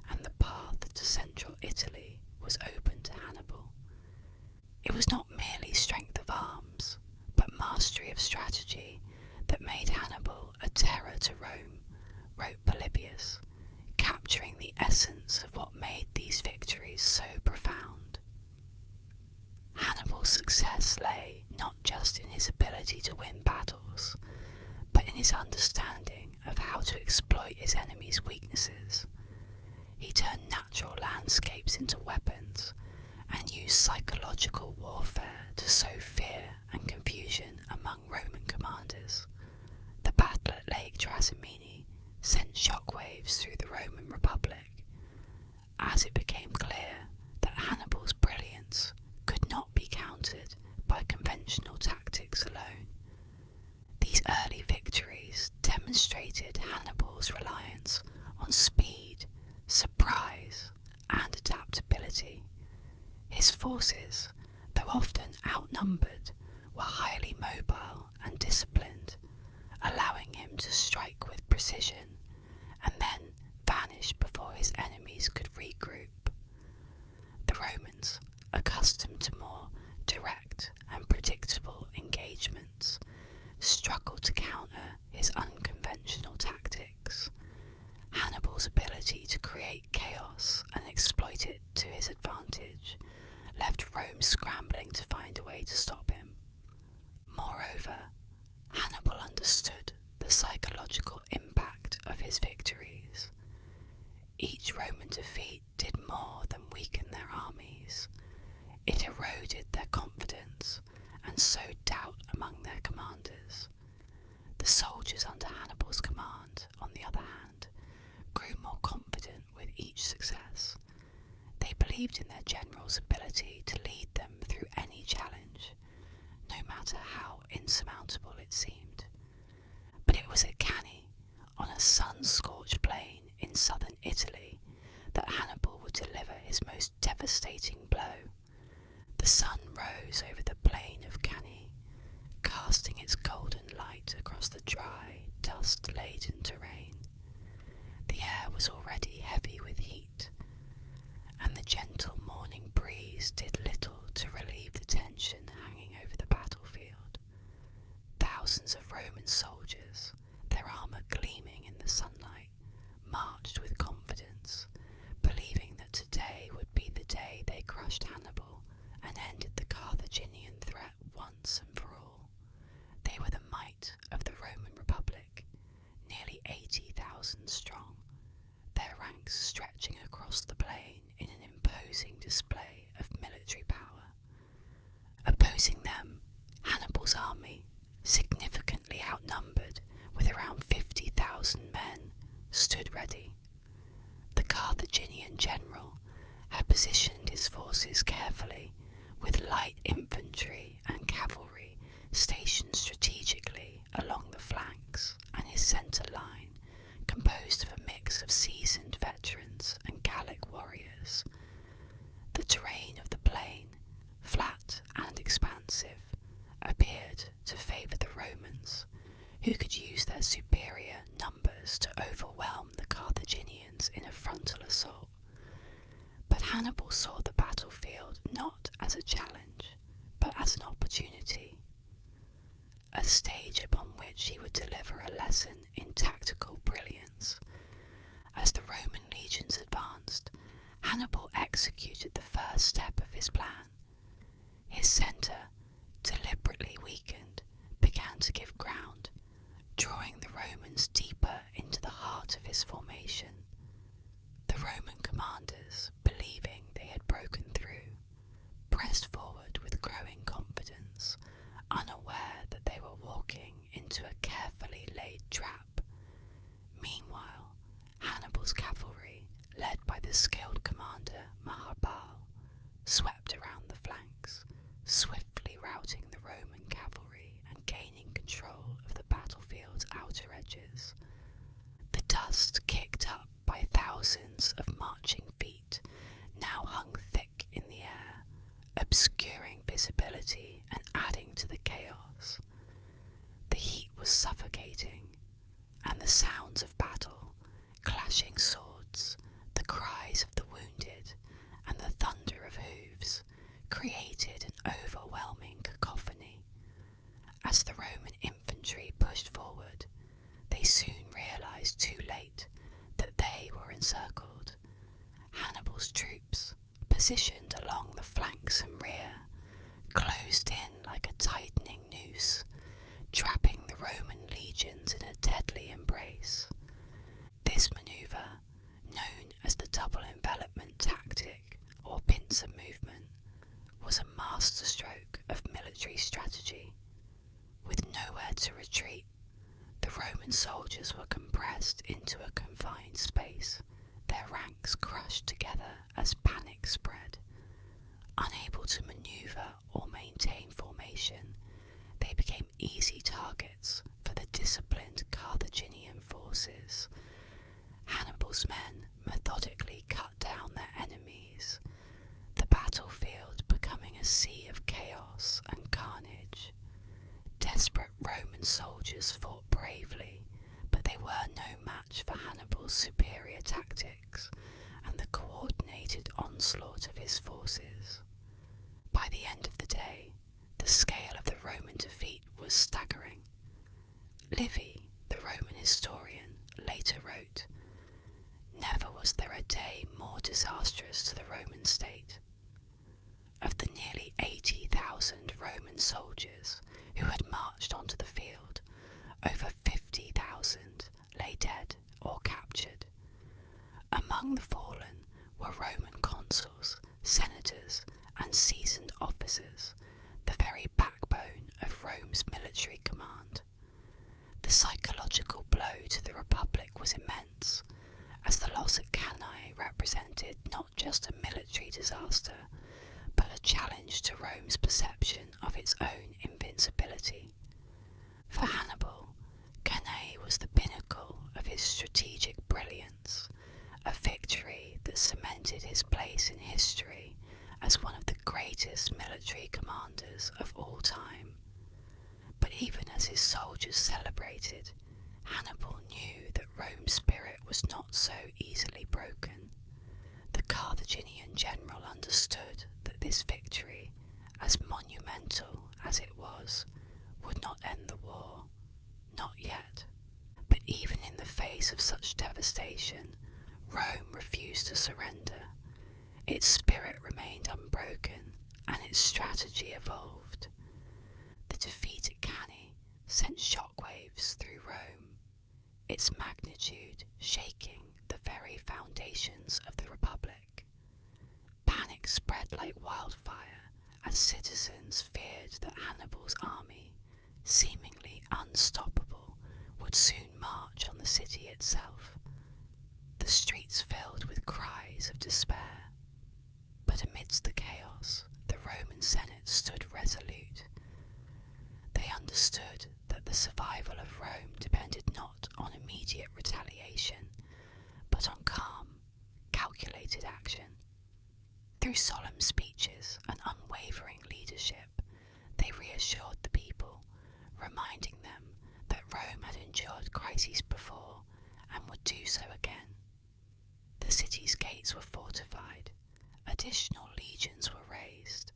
and the path to central Italy was open to Hannibal. It was not merely strength of arms, but mastery of strategy that made Hannibal a terror to Rome, wrote Polybius, capturing the essence of what made these victories so profound. Hannibal's success lay not just in his ability to win battles, but in his understanding of how to exploit his enemies' weaknesses. He turned natural landscapes into weapons and used psychological warfare to sow fear and confusion among Roman commanders. The battle at Lake Trasimene sent shockwaves through the Roman Republic, as it became clear that Hannibal's brilliance could not be countered by conventional tactics alone. These early victories demonstrated Hannibal's reliance on speed, surprise, and adaptability. His forces, though often outnumbered, were highly mobile and disciplined, allowing him to strike with precision and then vanish before his enemies could regroup. The Romans, accustomed to more direct and predictable engagements, struggled to counter his unconventional tactics. Hannibal's ability to create chaos and exploit it to his advantage left Rome scrambling to find a way to stop him. Moreover, Hannibal understood the psychological impact of his victories. Each Roman defeat did more than weaken their armies. It eroded their confidence and sowed doubt among their commanders. The soldiers under Hannibal's command, on the other hand, grew more confident with each success. They believed in their general's ability to lead them through any challenge, no matter how insurmountable it seemed. But it was at Cannae, on a sun-scorched plain in southern Italy, that Hannibal would deliver his most devastating blow. The sun rose over the plain of Cannae, casting its golden light across the dry, dust-laden terrain. The air was already heavy with heat, and the gentle morning breeze did little to relieve the tension hanging over the battlefield. Thousands of Roman soldiers, their armour gleaming in the sunlight, marched with confidence, believing that today would be the day they crushed Hannibal and ended the Carthaginian threat once and for all. They were the might of the Roman Republic, nearly 80,000 strong, their ranks stretching across the plain in an imposing display of military power. Opposing them, Hannibal's army, significantly outnumbered with around 50,000 men, stood ready. The Carthaginian general had positioned his forces carefully, with light infantry and cavalry stationed strategically along the flanks, and his centre line, composed of a mix of seasoned veterans and Gallic warriors. The terrain of the plain, flat and expansive, appeared to favour the Romans, who could use their superior numbers to overwhelm the Carthaginians in a frontal assault. But Hannibal saw the battlefield not as a challenge, but as an opportunity, a stage upon which he would deliver a lesson in tactical brilliance. As the Roman legions advanced, Hannibal executed the first step of his plan. His centre, deliberately weakened, began to give ground, drawing the Romans deeper into the heart of his formation. The Roman commanders, believing they had broken through, pressed forward with growing confidence, unaware that they were walking into a carefully laid trap. Meanwhile, Hannibal's cavalry, led by the skilled commander Hannibal, swept around the flanks, swiftly routing the Roman cavalry and gaining control of the battlefield's outer edges. The dust kicked up by thousands of marching feet now hung thick in the air, obscuring visibility and adding to the chaos. The heat was suffocating, and the sounds of battle, clashing swords, the cries of the wounded, and the thunder of hooves created an overwhelming cacophony. As the Roman infantry pushed forward, they soon realized too late that they were encircled. Hannibal's troops, positioned along the flanks and rear, closed in like a tightening noose, trapping the Roman legions in a deadly embrace. This manoeuvre, known as the double envelopment tactic or pincer movement, was a masterstroke of military strategy. With nowhere to retreat, the Roman soldiers were compressed into a confined space, their ranks crushed together as panic spread. Unable to manoeuvre or maintain formation, they became easy targets for the disciplined Carthaginian forces. Hannibal's men methodically cut down their enemies, the battlefield becoming a sea of chaos and carnage. Desperate Roman soldiers fought bravely, but they were no match for Hannibal's superior tactics and the coordinated onslaught of his forces. By the end of the day, the scale of the Roman defeat was staggering. Livy, the Roman historian, later wrote, "Never was there a day more disastrous to the Roman state. Of the nearly 80,000 Roman soldiers who had marched onto the field, over 50,000 lay dead or captured. Among the fallen were Roman consuls, senators, and seasoned officers, the very backbone of Rome's military command. The psychological blow to the Republic was immense, as the loss at Cannae represented not just a military disaster, but a challenge to Rome's perception of its own invincibility. For Hannibal, Cannae was the pinnacle of his strategic brilliance, a victory that cemented his place in history as one of the greatest military commanders of all time. But even as his soldiers celebrated, Hannibal knew that Rome's spirit was not so easily broken. The Carthaginian general understood that this victory, as monumental as it was, would not end the war. Not yet. But even in the face of such devastation, Rome refused to surrender. Its spirit remained unbroken, and its strategy evolved. The defeat at Cannae sent shockwaves through Rome, its magnitude shaking the very foundations of the Republic. Panic spread like wildfire as citizens feared that Hannibal's army, seemingly unstoppable, would soon march on the city itself. The streets filled with cries of despair. But amidst the chaos, the Romans immediate retaliation, but on calm, calculated action. Through solemn speeches and unwavering leadership, they reassured the people, reminding them that Rome had endured crises before and would do so again. The city's gates were fortified, additional legions were raised,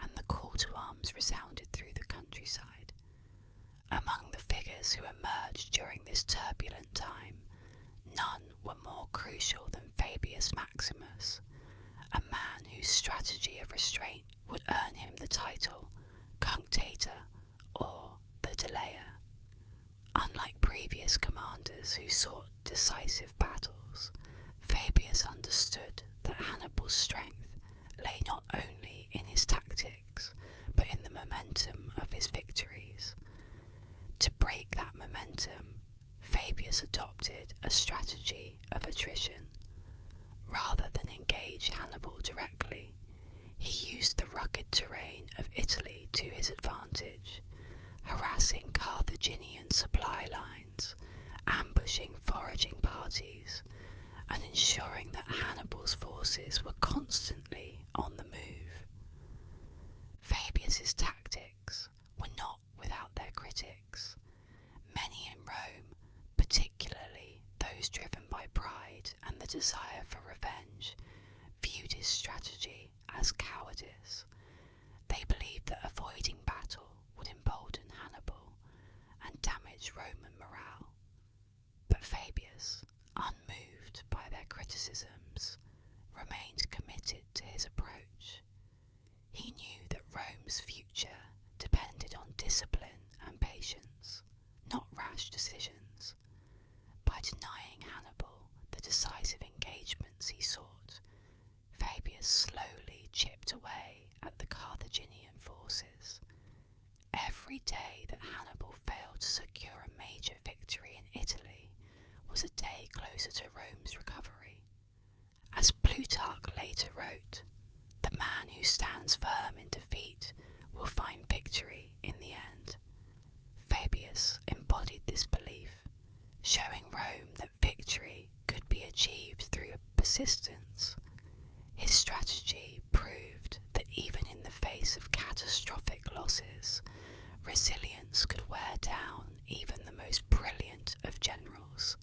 and the call to arms resounded through the countryside. Among the figures who emerged during this turbulent time, none were more crucial than Fabius Maximus, a man whose strategy of restraint would earn him the title Cunctator or the Delayer. Unlike previous commanders who sought decisive battles, Fabius understood that Hannibal's strength lay not only in his tactics, but in the momentum of his victories. To break that momentum, Fabius adopted a strategy of attrition. Rather than engage Hannibal directly, he used the rugged terrain of Italy to his advantage, harassing Carthaginian supply lines, ambushing foraging parties, and ensuring that Hannibal's forces were constantly on the move. Fabius's tactics were not without their critics. Many in Rome, particularly those driven by pride and the desire for revenge, viewed his strategy as cowardice. They believed that avoiding battle would embolden Hannibal and damage Roman morale. But Fabius, unmoved by their criticisms, remained committed to his approach. He knew that Rome's future depended on discipline and patience, not rash decisions. By denying Hannibal the decisive engagements he sought, Fabius slowly chipped away at the Carthaginian forces. Every day that Hannibal failed to secure a major victory in Italy was a day closer to Rome's recovery. As Plutarch later wrote, the man who stands firm in defeat will find victory in the end. Fabius embodied this belief, showing Rome that victory could be achieved through persistence. His strategy proved that even in the face of catastrophic losses, resilience could wear down even the most brilliant of generals.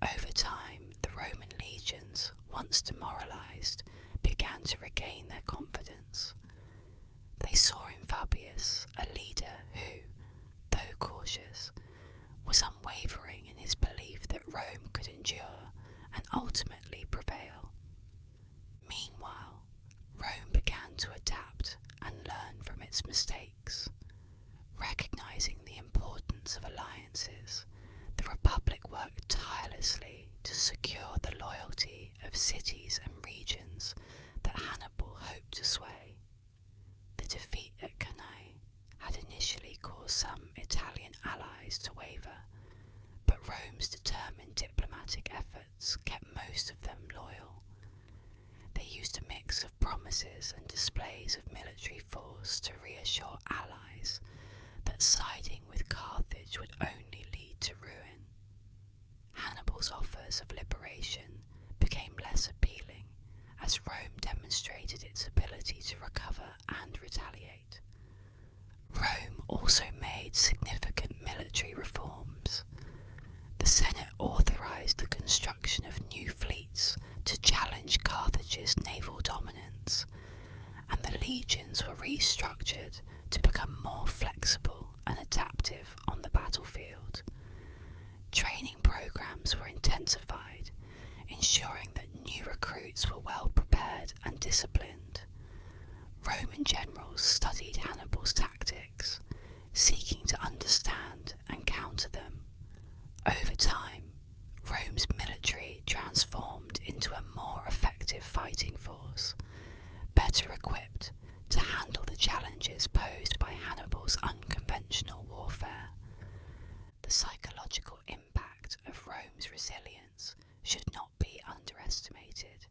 Over time, the Roman legions, once demoralized, began to regain their confidence. They saw in Fabius a leader who, though cautious, was unwavering in his belief that Rome could endure and ultimately prevail. Meanwhile, Rome began to adapt and learn from its mistakes. Recognizing the importance of alliances, the Republic worked tirelessly to secure the loyalty of cities and regions that Hannibal hoped to sway. The defeat at Cannae had initially caused some Italian allies to waver, but Rome's determined diplomatic efforts kept most of them loyal. They used a mix of promises and displays of military force to reassure allies that siding with Carthage would only lead to ruin. Hannibal's offers of liberation became less appealing as Rome demonstrated its ability to recover and retaliate. Rome also made significant military reforms. The Senate authorized the construction of new fleets to challenge Carthage's naval dominance, and the legions were restructured to become more flexible and adaptive on the battlefield. Training programs were intensified, ensuring that new recruits were well prepared and disciplined. Roman generals studied Hannibal's tactics, seeking to understand and counter them. Over time, Rome's military transformed into a more effective fighting force, better equipped to handle the challenges posed by Hannibal's unconventional warfare. The psychological impact of Rome's resilience should not be underestimated.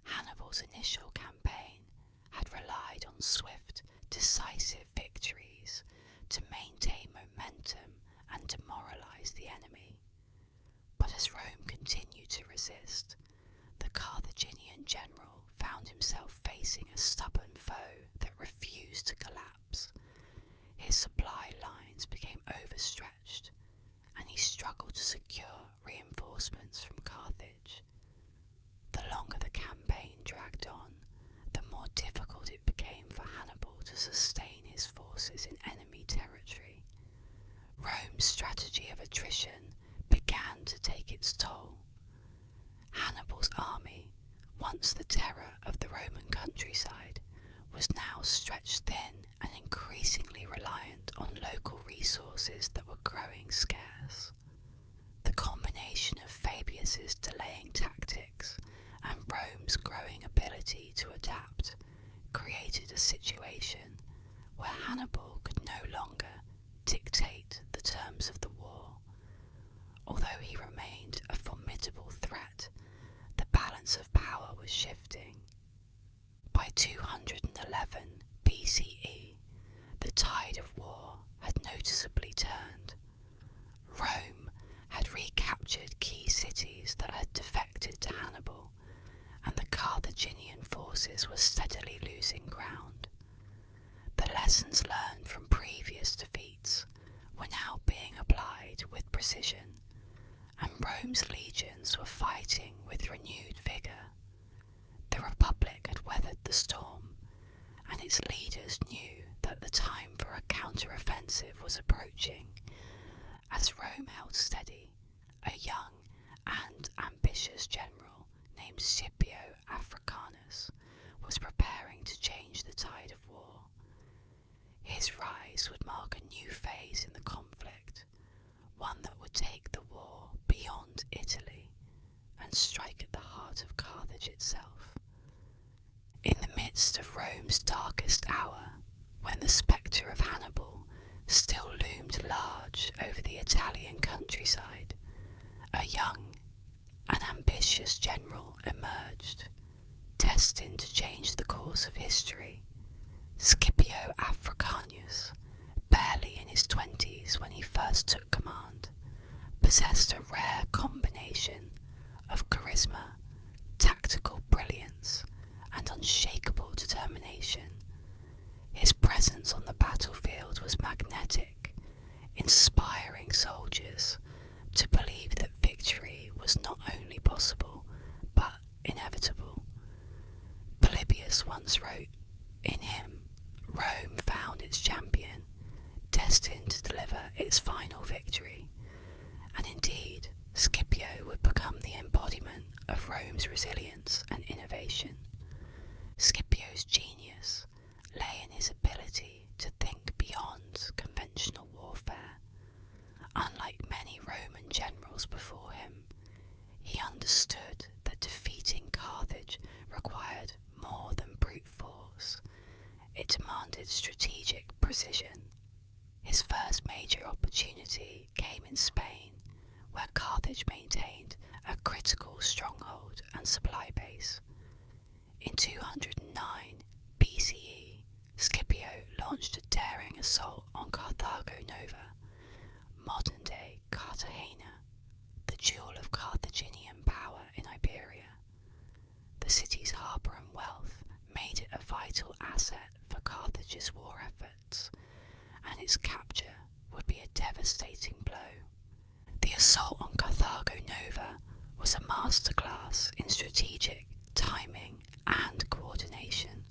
Hannibal's initial campaign had relied on swift, decisive victories to maintain momentum and demoralize the enemy. found himself facing a stubborn foe that refused to collapse. His supply lines became overstretched, and he struggled to secure reinforcements from Carthage. The longer the campaign dragged on, the more difficult it became for Hannibal to sustain his forces in enemy territory. Rome's strategy of attrition began to take its toll. Hannibal's army, once the terror of the Roman countryside, was now stretched thin and increasingly reliant on local resources that were growing scarce. The combination of Fabius's delaying tactics and Rome's growing ability to adapt created a situation where Hannibal could no longer dictate the terms of the war. Although he remained a formidable threat, the balance of power was shifting. By 211 BCE, the tide of war had noticeably turned. Rome had recaptured key cities that had defected to Hannibal, and the Carthaginian forces were steadily losing ground. The lessons learned from previous defeats were now being applied with precision, and Rome's legions were fighting with renewed vigour. The Republic had weathered the storm, and its leaders knew that the time for a counter-offensive was approaching. As Rome held steady, a young and ambitious general named Scipio Africanus was preparing to change the tide of war. His rise would mark a new phase in the conflict, one that would take the war beyond Italy and strike at the heart of Carthage itself. In the midst of Rome's darkest hour, when the spectre of Hannibal still loomed large over the Italian countryside, a young and ambitious general emerged, destined to change the course of history. Scipio Africanus, barely in his 20s when he first took command, possessed a rare combination of charisma, tactical brilliance, and unshakable determination. His presence on the battlefield was magnetic, inspiring soldiers to believe that victory was not only possible, but inevitable. Polybius once wrote, "In him, Rome found its champion, destined to deliver its final victory." And indeed, Scipio would become the embodiment of Rome's resilience and innovation. Scipio's genius lay in his ability to think beyond conventional warfare. Unlike many Roman generals before him, he understood that defeating Carthage required more than brute force. It demanded strategic precision. His first major opportunity came in Spain, where Carthage maintained a critical stronghold and supply base. In 209 BCE, Scipio launched a daring assault on Carthago Nova, modern-day Cartagena, the jewel of Carthaginian power in Iberia. The city's harbour and wealth made it a vital asset for Carthage's war efforts, and its capture would be a devastating blow. The assault on Carthago Nova was a masterclass in strategic timing and coordination.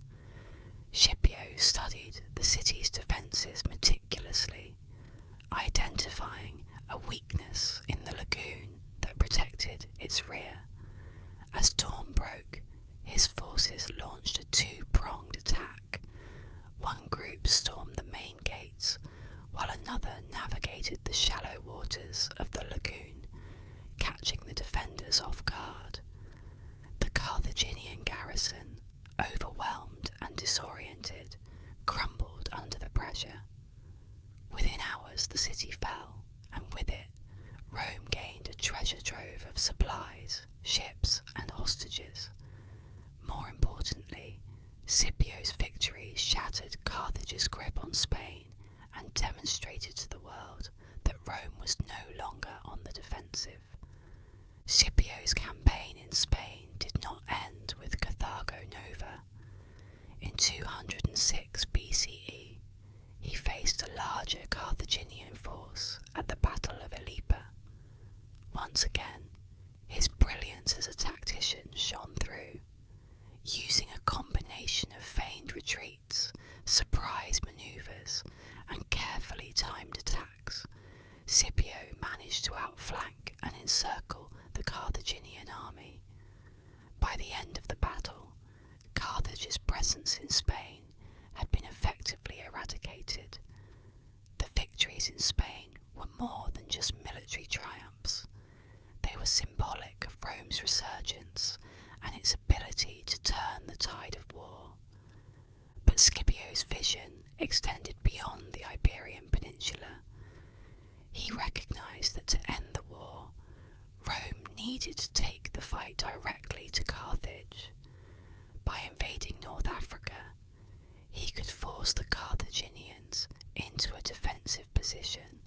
Scipio studied the city's defences meticulously, identifying a weakness in the lagoon that protected its rear. As dawn broke, his forces launched a two-pronged attack. One group stormed the main gates, while another navigated the shallow waters of the lagoon, catching the defenders off guard. The Carthaginian garrison, overwhelmed and disoriented, crumbled under the pressure. Within hours the city fell, and with it, Rome gained a treasure trove of supplies, ships, and hostages. More importantly, Scipio's victory shattered Carthage's grip on Spain and demonstrated to the world that Rome was no longer on the defensive. Scipio's campaign in Spain did not end with Carthago Nova. larger Carthaginian force at the Battle of Ilipa. Once again, his brilliance as a tactician shone through. Using a combination of feigned retreats, surprise manoeuvres, and carefully timed attacks, Scipio managed to outflank and encircle the Carthaginian army. By the end of the battle, Carthage's presence in Spain had been effectively eradicated. The victories in Spain were more than just military triumphs. They were symbolic of Rome's resurgence and its ability to turn the tide of war. But Scipio's vision extended beyond the Iberian Peninsula. He recognised that to end the war, Rome needed to take the fight directly to Carthage. By invading North Africa, he could force the Carthaginians into a defensive position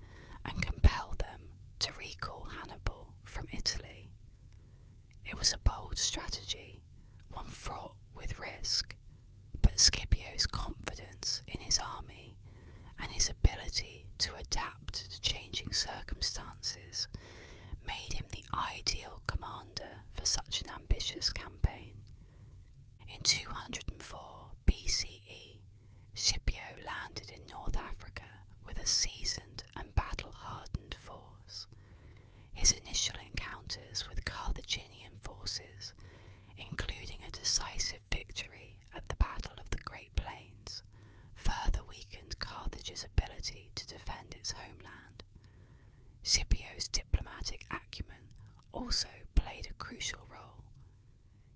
and compel them to recall Hannibal from Italy. It was a bold strategy, one fraught with risk, but Scipio's confidence in his army and his ability to adapt to changing circumstances made him the ideal commander for such an ambitious campaign. In 204 BCE, Scipio landed in North Africa with a seasoned and battle-hardened force. His initial encounters with Carthaginian forces, including a decisive victory at the Battle of the Great Plains, further weakened Carthage's ability to defend its homeland. Scipio's diplomatic acumen also played a crucial role.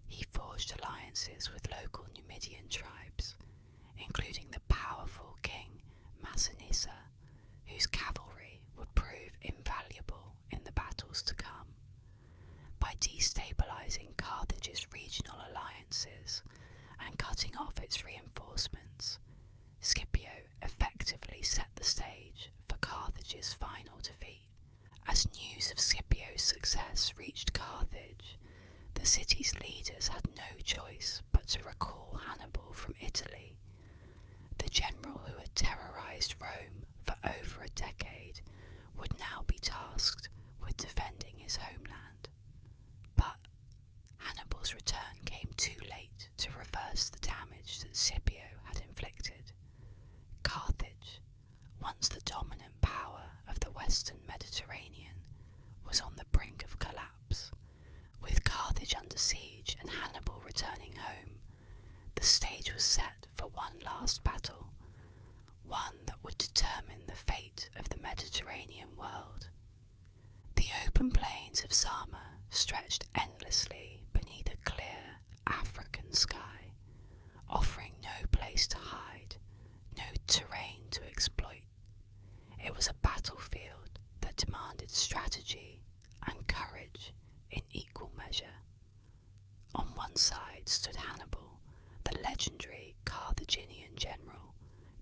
He forged alliances with local Numidian tribes, including the powerful king Massinissa, whose cavalry would prove invaluable in the battles to come. By destabilizing Carthage's regional alliances and cutting off its reinforcements, Scipio effectively set the stage for Carthage's final defeat. As news of Scipio's success reached Carthage, the city's leaders had no choice but to recall Hannibal from Italy. The general who had terrorized Rome for over a decade would now be tasked with defending his homeland. But Hannibal's return came too late to reverse the damage that Scipio had inflicted. Carthage, once the dominant power of the Western Mediterranean, was on the brink of collapse. With Carthage under siege and Hannibal returning home, the stage was set for one last battle, one that would determine the fate of the Mediterranean world. The open plains of Zama stretched endlessly beneath a clear African sky, offering no place to hide, no terrain to exploit. It was a battlefield that demanded strategy and courage in equal measure. On one side stood Hannibal, the legendary Carthaginian general,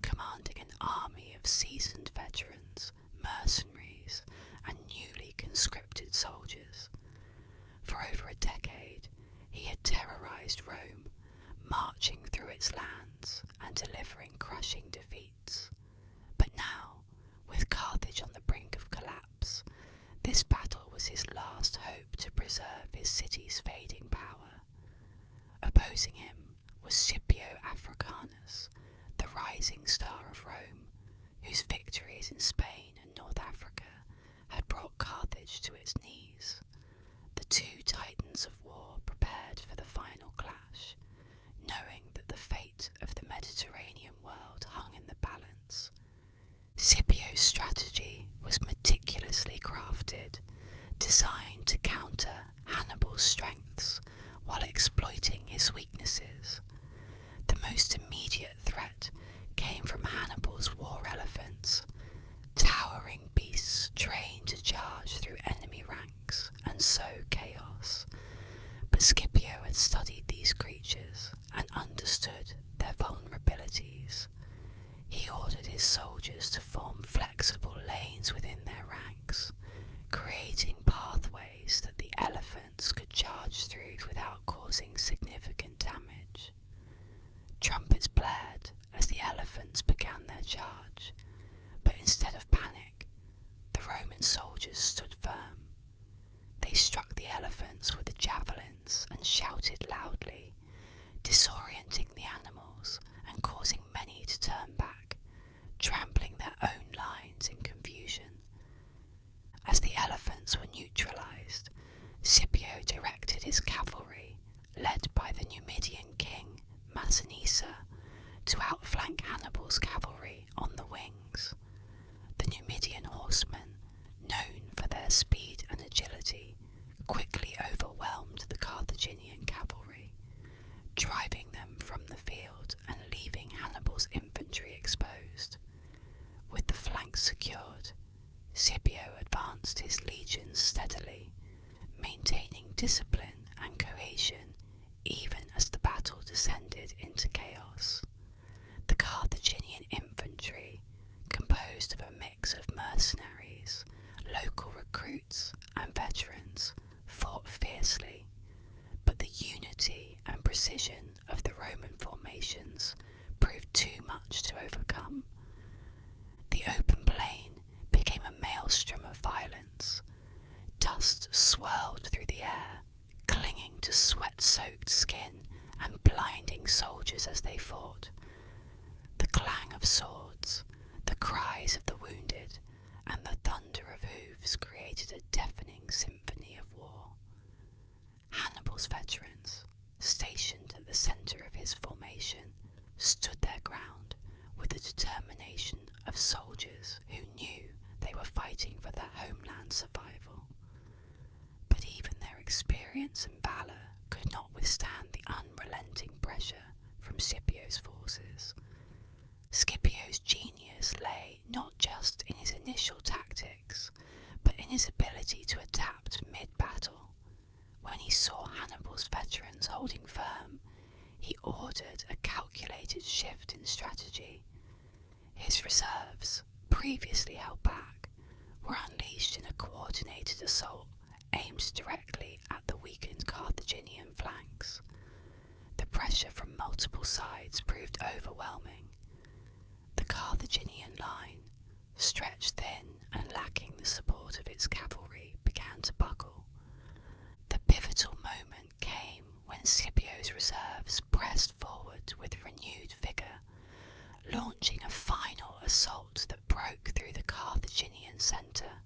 commanding an army of seasoned veterans, mercenaries, and newly conscripted soldiers. For over a decade, he had terrorized Rome, marching through its lands and delivering crushing defeats. But now, with Carthage on the brink of collapse, this battle was his last hope to preserve his city's fading power. Opposing him was Scipio Africanus, the rising star of Rome, whose victories in Spain and North Africa had brought Carthage to its knees. The two titans of war prepared for the final clash, knowing that the fate of the Mediterranean world hung in the balance. Scipio's strategy was meticulously crafted, designed to counter Hannibal's strengths while exploiting his weaknesses. The most immediate threat came from Hannibal's war elephants, towering beasts trained to charge through enemy ranks and sow chaos. But Scipio had studied these creatures and understood their vulnerabilities. He ordered his soldiers to form flexible lanes within their ranks, creating pathways that the elephants could charge through without causing significant damage. Trumpets blared as the elephants began their charge, but instead soldiers stood firm. They struck the elephants with the javelins and shouted loudly, disorienting the animals and causing many to turn back, trampling their own lines in confusion. As the elephants were neutralized, Scipio directed his cavalry, led by the Numidian king Massinissa, to outflank Hannibal's cavalry on the wings. The Numidian horsemen, known for their speed and agility, quickly overwhelmed the Carthaginian cavalry, driving them from the field and leaving Hannibal's infantry exposed. With the flanks secured, Scipio advanced his legions steadily, maintaining discipline and cohesion even as the battle descended into chaos. The Carthaginian infantry, composed of a mix of mercenaries, local recruits and veterans, fought fiercely, but the unity and precision of the Roman formations proved too much to overcome. The open plain became a maelstrom of violence. Dust swirled through the air, clinging to sweat-soaked skin and blinding soldiers as they fought. The clang of swords, the cries of the wounded, and the thunder of hooves created a deafening symphony of war. Hannibal's veterans, stationed at the centre of his formation, stood their ground with the determination of soldiers who knew they were fighting for their homeland's survival. But even their experience and valour could not withstand the unrelenting pressure from Scipio's forces. Scipio's genius lay not just in his initial tactics, but in his ability to adapt mid-battle. When he saw Hannibal's veterans holding firm, he ordered a calculated shift in strategy. His reserves, previously held back, were unleashed in a coordinated assault aimed directly at the weakened Carthaginian flanks. The pressure from multiple sides proved overwhelming. The Carthaginian line, stretched thin and lacking the support of its cavalry, began to buckle. The pivotal moment came when Scipio's reserves pressed forward with renewed vigour, launching a final assault that broke through the Carthaginian centre.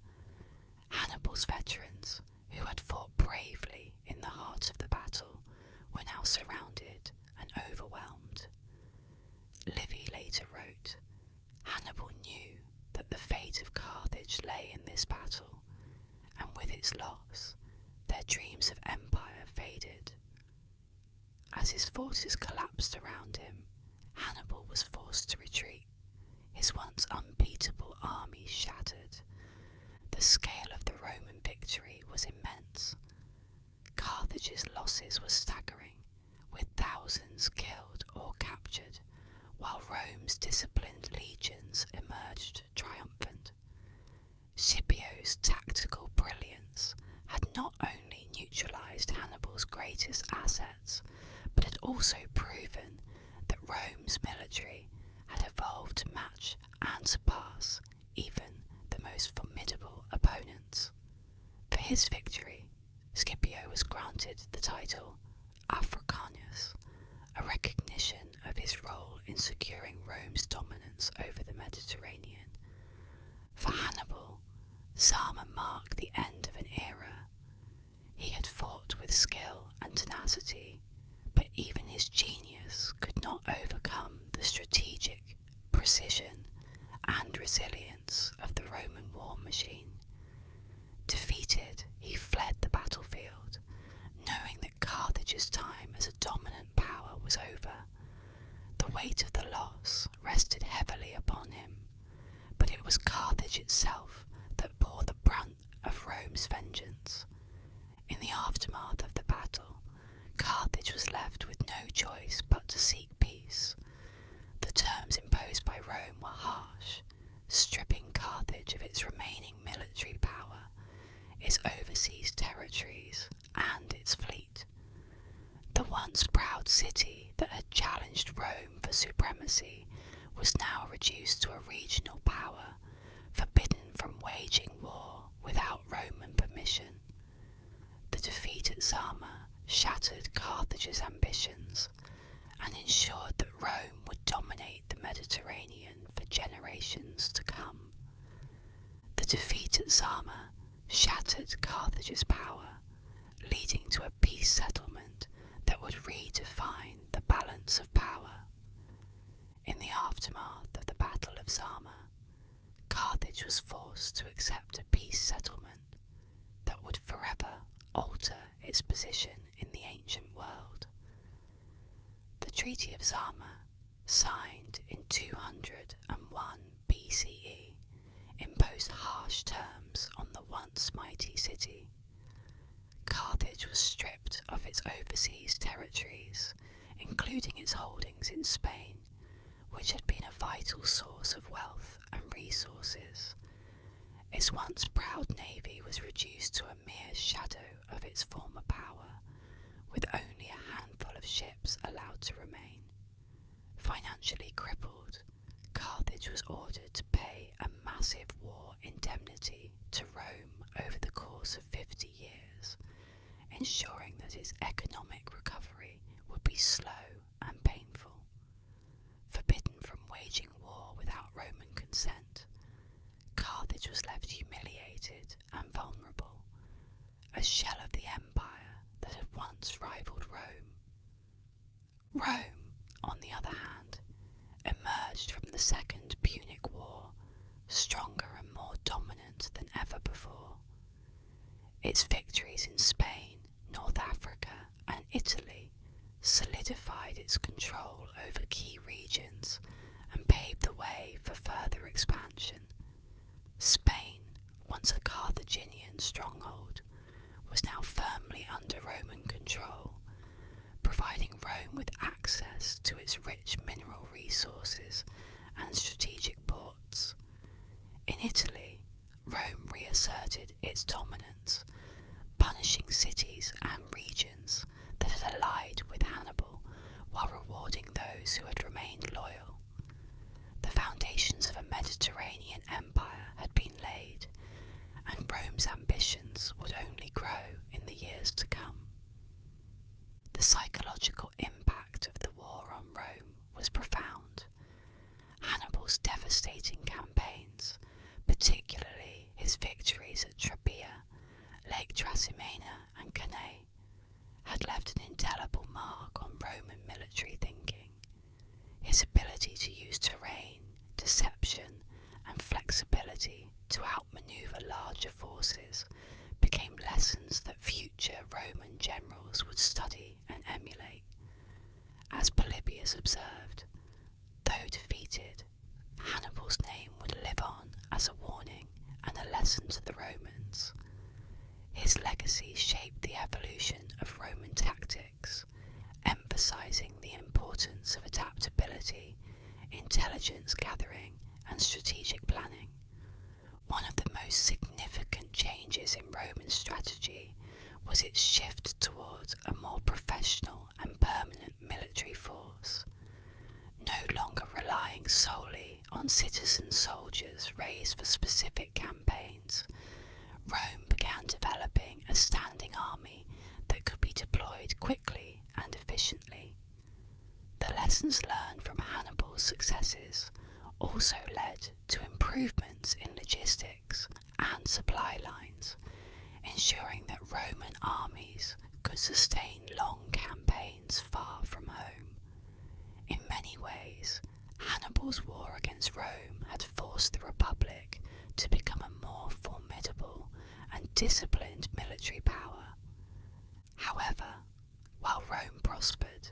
Hannibal's veterans, who had fought bravely in the heart of the battle, were now surrounded and overwhelmed. Livy later wrote, "Hannibal knew that the fate of Carthage lay in this battle, and with its loss, their dreams of empire faded." As his forces collapsed around him, Hannibal was forced to retreat, his once unbeatable army shattered. The scale of the Roman victory was immense. Carthage's losses were staggering, with thousands killed or captured, while Rome's disciplined legions emerged triumphant. Scipio's tactical brilliance had not only neutralized Hannibal's greatest assets, but had also proven that Rome's military had evolved to match and surpass even the most formidable opponents. For his victory, Scipio was granted the title Africanus, a recognition of his role in securing Rome's dominance over the Mediterranean. For Hannibal, Zama marked the end of an era. He had fought with skill and tenacity, but even his genius could not overcome the strategic precision and resilience of the Roman war machine. Defeated, he fled the battlefield, knowing that Carthage's time as a dominant power was over. The weight of the loss rested heavily upon him, but it was Carthage itself that bore the brunt of Rome's vengeance. In the aftermath of the battle, Carthage was left with no choice but to seek peace. The terms imposed by Rome were harsh, stripping Carthage of its remaining military power, its overseas territories, and its fleet. The once proud city that had challenged Rome for supremacy was now reduced to a regional power, forbidden from waging war without at Zama shattered Carthage's ambitions and ensured that Rome would dominate the Mediterranean for generations to come. The defeat at Zama shattered Carthage's power, leading to a peace settlement that would redefine the balance of power. In the aftermath of the Battle of Zama, Carthage was forced to accept a peace settlement that would forever alter its position in the ancient world. The Treaty of Zama, signed in 201 BCE, imposed harsh terms on the once mighty city. Carthage was stripped of its overseas territories, including its holdings in Spain, which had been a vital source of wealth and resources. Its once proud navy was reduced to a mere shadow of its former power, with only a handful of ships allowed to remain. Financially crippled, Carthage was ordered to pay a massive war indemnity to Rome over the course of 50 years, ensuring that its economic recovery would be slow and painful. Forbidden from waging war without Roman consent, Carthage was left humiliated and vulnerable, a shell of the empire that had once rivaled Rome. Rome, on the other hand, emerged from the Second Punic War stronger and more dominant than ever before. Its victories in Spain, North Africa, and Italy solidified its control over key regions and paved the way for further expansion. Spain, once a Carthaginian stronghold, was now firmly under Roman control, providing Rome with access to its rich mineral resources and strategic ports. In Italy, Rome reasserted its dominance, punishing cities and regions that had allied with Hannibal while rewarding those who had remained loyal. The foundations of a Mediterranean empire had been laid, and Rome's ambitions would only grow in the years to come. The psychological impact of the war on Rome was profound. Hannibal's devastating campaigns, particularly his victories at Trebia, Lake Trasimena and Cannae, had left an indelible mark on Roman military thinking. His ability to use terrain, deception, and flexibility to outmaneuver larger forces became lessons that future Roman generals would study and emulate. As Polybius observed, though defeated, Hannibal's name would live on as a warning and a lesson to the Romans. His legacy shaped the evolution of Roman tactics, emphasizing the importance of adaptability, intelligence gathering, and strategic planning. One of the most significant changes in Roman strategy was its shift towards a more professional and permanent military force. No longer relying solely on citizen soldiers raised for specific campaigns, Rome began developing a standing army that could be deployed quickly and efficiently. The lessons learned from Hannibal's successes also led to improvements in logistics and supply lines, ensuring that Roman armies could sustain long campaigns far from home. In many ways, Hannibal's war against Rome had forced the Republic to become a more formidable and disciplined military power. However, while Rome prospered,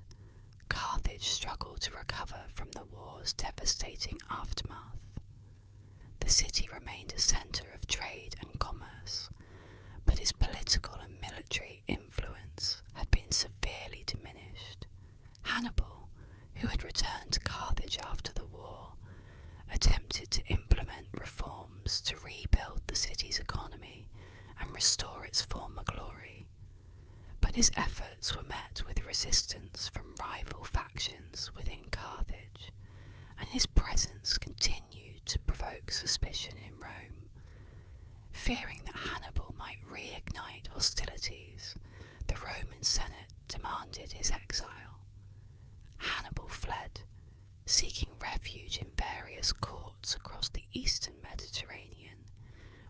Carthage struggled to recover from the war's devastating aftermath. The city remained a centre of trade and commerce, but its political and military influence had been severely diminished. Hannibal, who had returned to Carthage after the war, attempted to implement reforms to rebuild the city's economy and restore its former glory. But his efforts were met with resistance from rival factions within Carthage, and his presence continued to provoke suspicion in Rome. Fearing that Hannibal might reignite hostilities, the extended his exile. Hannibal fled, seeking refuge in various courts across the eastern Mediterranean,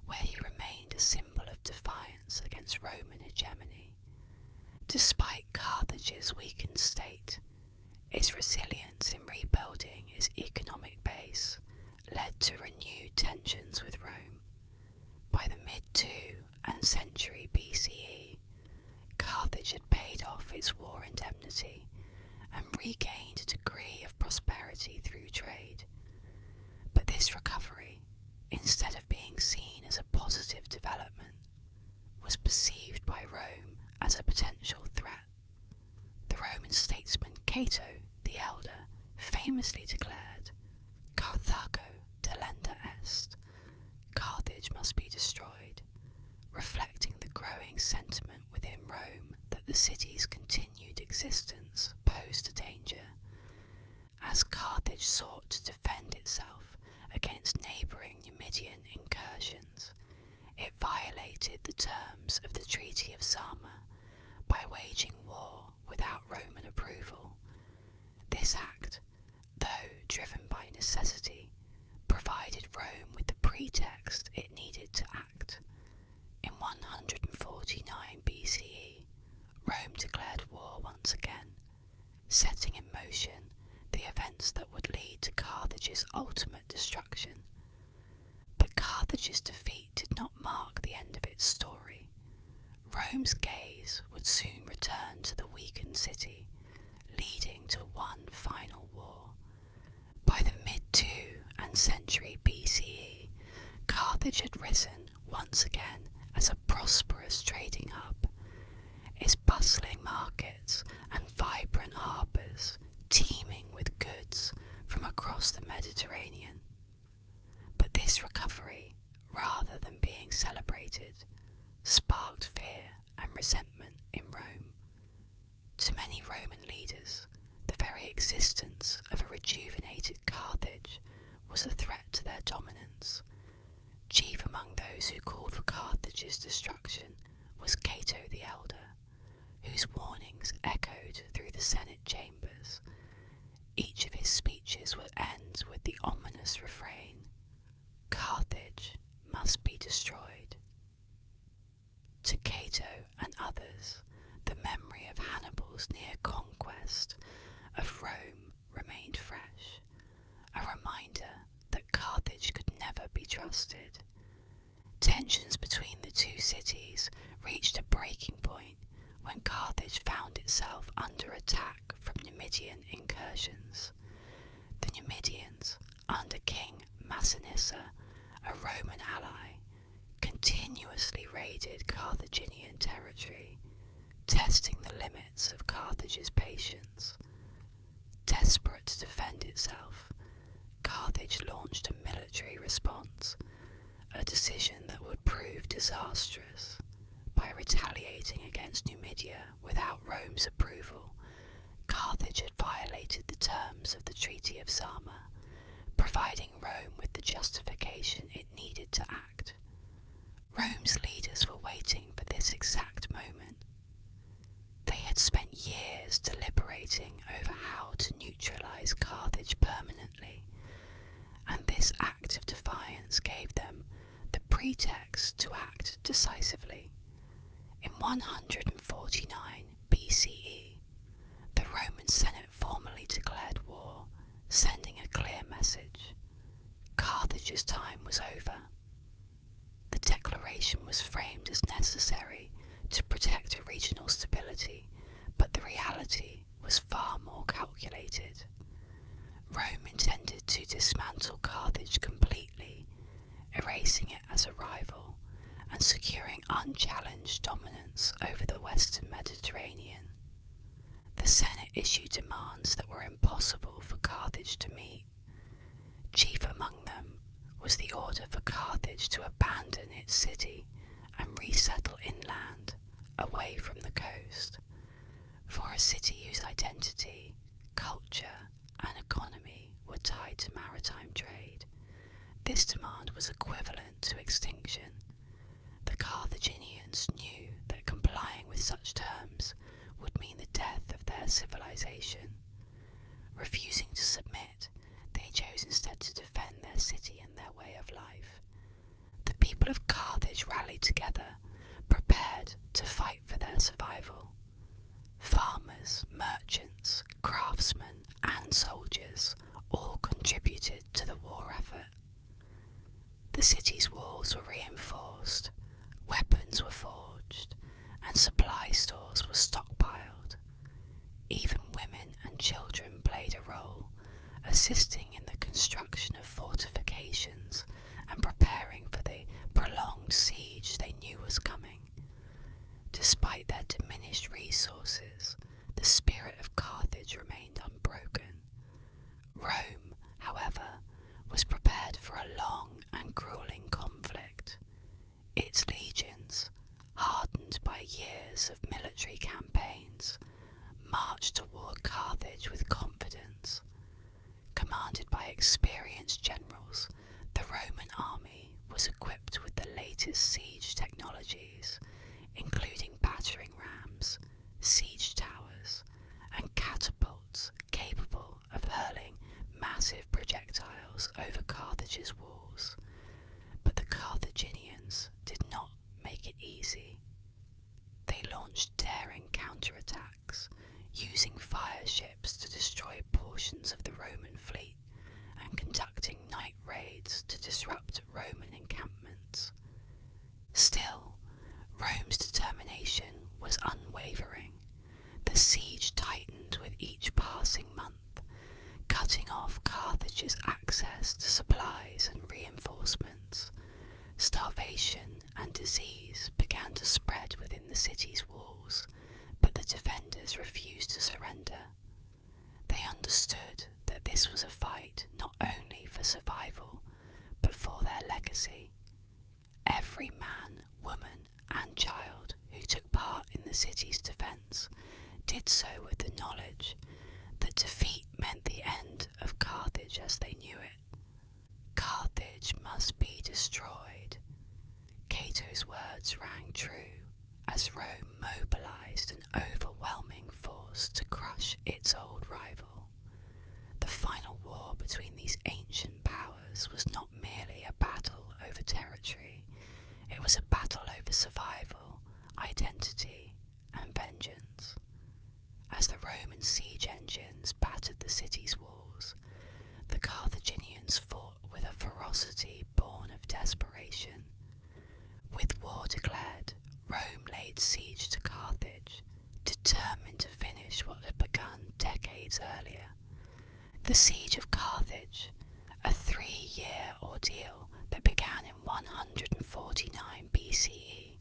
where he remained a symbol of defiance against Roman hegemony. Despite Carthage's weakened state, its resilience in rebuilding its economic base led to renewed tensions with Rome. By the mid-2nd century BCE, Carthage had paid off its war indemnity and regained a degree of prosperity through trade. But this recovery, instead of being seen as a positive development, was perceived by Rome as a potential threat. The Roman statesman Cato the Elder famously declared, "Carthago delenda est," Carthage must be destroyed, reflecting the growing sentiment within Rome that the city's continued existence posed a danger. As Carthage sought to defend itself against neighbouring Numidian incursions, it violated the terms of the Treaty of Zama by waging war without Roman approval. This act, though driven by necessity, provided Rome with the pretext it needed to act. In 149 BCE, Rome declared war once again, setting in motion the events that would lead to Carthage's ultimate destruction. But Carthage's defeat did not mark the end of its story. Rome's gaze would soon return to the weakened city, leading to one final war. By the mid-2nd century BCE, Carthage had risen once again as a prosperous trading hub. Its bustling markets and vibrant harbours teeming with goods from across the Mediterranean. But this recovery, rather than being celebrated, sparked fear and resentment in Rome. To many Roman leaders, the very existence of a rejuvenated Carthage was a threat to their dominance. Chief among those who called for Carthage's destruction was Cato the Elder, whose warnings echoed through the Senate chambers. Each of his speeches would end with the ominous refrain, "Carthage must be destroyed." To Cato and others, the memory of Hannibal's near conquest of Rome remained fresh, a reminder that Carthage could never be trusted. Tensions between the two cities reached a breaking point when Carthage found itself under attack from Numidian incursions. The Numidians, under King Massinissa, a Roman ally, continuously raided Carthaginian territory, testing the limits of Carthage's patience. Desperate to defend itself, Carthage launched a military response, a decision that would prove disastrous. By retaliating against Numidia without Rome's approval, Carthage had violated the terms of the Treaty of Zama, providing Rome with the justification it needed to act. Rome's leaders were waiting for this exact moment. They had spent years deliberating over how to neutralize Carthage permanently, and this act of defiance gave them the pretext to act decisively. In 149 BCE, the Roman Senate formally declared war, sending a clear message. Carthage's time was over. The declaration was framed as necessary to protect regional stability, but the reality was far more calculated. Rome intended to dismantle Carthage completely, erasing it as a rival and securing unchallenged dominance over the western Mediterranean. The Senate issued demands that were impossible for Carthage to meet. Chief among them was the order for Carthage to abandon its city and resettle inland, away from the coast. For a city whose identity, culture, and economy were tied to maritime trade, this demand was equivalent to extinction. The Carthaginians knew that complying with such terms would mean the death of their civilization. Refusing to submit, they chose instead to defend their city and their way of life. The people of Carthage rallied together, prepared to fight for their survival. Farmers, merchants, craftsmen, and soldiers all contributed to the war effort. The city's walls were reinforced, weapons were forged, and supply stores were stockpiled. Even women and children played a role, assisting in the construction of fortifications and preparing for the prolonged siege they knew was coming. Despite their diminished resources, the spirit of Carthage remained unbroken. Rome, however, was prepared for a long and grueling conflict. Its legions, hardened by years of military campaigns, marched toward Carthage with confidence. Commanded by experienced generals, the Roman army was equipped with the latest siege technologies, including battering rams, siege towers, and catapults capable of hurling massive projectiles over Carthage's walls. But the Carthaginians did not make it easy. They launched daring counterattacks, using fire ships to destroy portions of the Roman fleet and conducting night raids to disrupt Roman encampments. Still, Rome's determination was unwavering. The siege tightened with each passing month, cutting off Carthage's access to supplies and reinforcements. Starvation and disease began to spread within the city's walls, but the defenders refused to surrender. They understood that this was a fight not only for survival, but for their legacy. Every man, woman, and child who took part in the city's defence did so with the knowledge that defeat meant the end of Carthage as they knew it. Carthage must be destroyed. Cato's words rang true as Rome mobilised an overwhelming force to crush its old rival. The final war between these ancient powers was not merely a battle over territory, it was a battle over survival, identity, and vengeance. As the Roman siege engines battered the city's walls, the Carthaginians fought with a ferocity born of desperation. With war declared, Rome laid siege to Carthage, determined to finish what had begun decades earlier. The siege of Carthage, a 3-year ordeal that began in 149 BCE,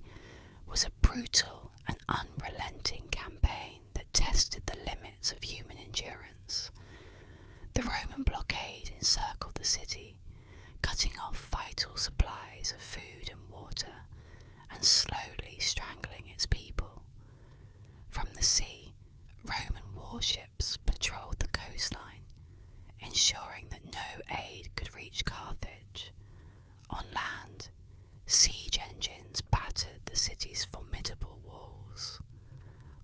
was a brutal and unrelenting campaign that tested the limits of human endurance. The Roman blockade encircled the city, cutting off vital supplies of food and water, and slowly strangling its people. From the sea, Roman warships patrolled the coastline, ensuring that no aid could reach Carthage. On land, siege engines battered the city's formidable walls,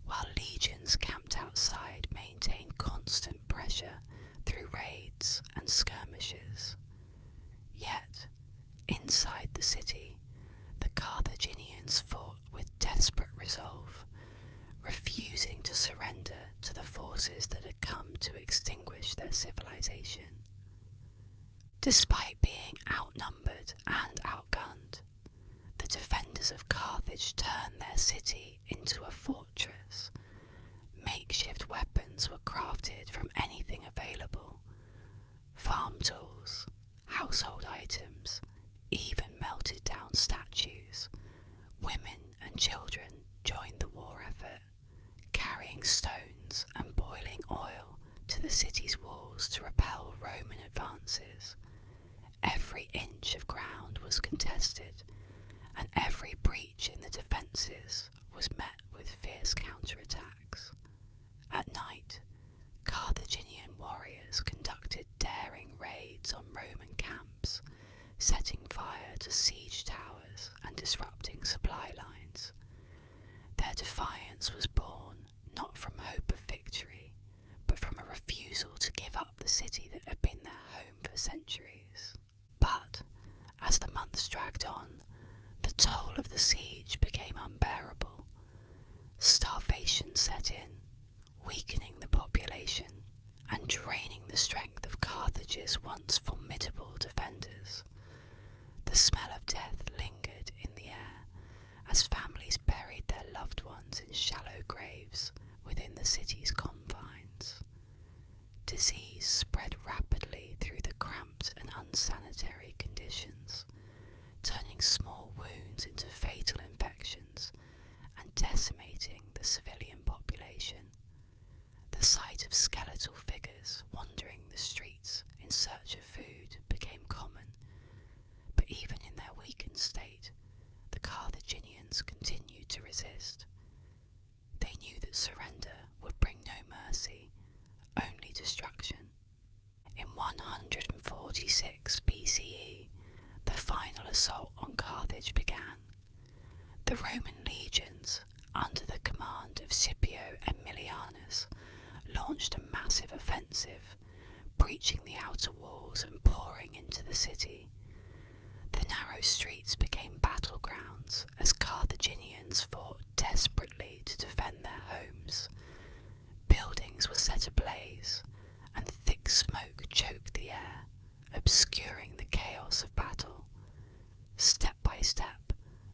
while legions camped outside maintained constant pressure through raids and skirmishes. Yet, inside the city, the Carthaginians fought with desperate resolve, refusing to surrender to the forces that had come to extinguish their civilization. Despite being outnumbered and outgunned, the defenders of Carthage turned their city into a fortress. Makeshift weapons were crafted from anything available. Farm tools, household items, even melted down statues. Women and children joined the war effort, carrying stones and boiling oil to the city's walls to repel Roman advances. Every inch of ground was contested, and every breach in the defences was met with fierce counterattacks. At night, Carthaginian warriors conducted daring raids on Roman camps, setting fire to siege towers and disrupting supply lines. Their defiance was born not from hope of victory, set in, weakening the population and draining the strength of Carthage's once formidable defenders. The smell of death lingered in the air as families buried their loved ones in shallow graves within the city's confines. Disease spread rapidly through the cramped and unsanitary conditions, turning small wounds into fatal infections and decimating the civilian population. The sight of skeletal figures wandering the streets in search of food became common, but even in their weakened state, the Carthaginians continued to resist. They knew that surrender would bring no mercy, only destruction. In 146 BCE, the final assault on Carthage began. The Roman legions, under the command of Scipio Aemilianus, launched a massive offensive, breaching the outer walls and pouring into the city. The narrow streets became battlegrounds as Carthaginians fought desperately to defend their homes. Buildings were set ablaze, and thick smoke choked the air, obscuring the chaos of battle. Step by step,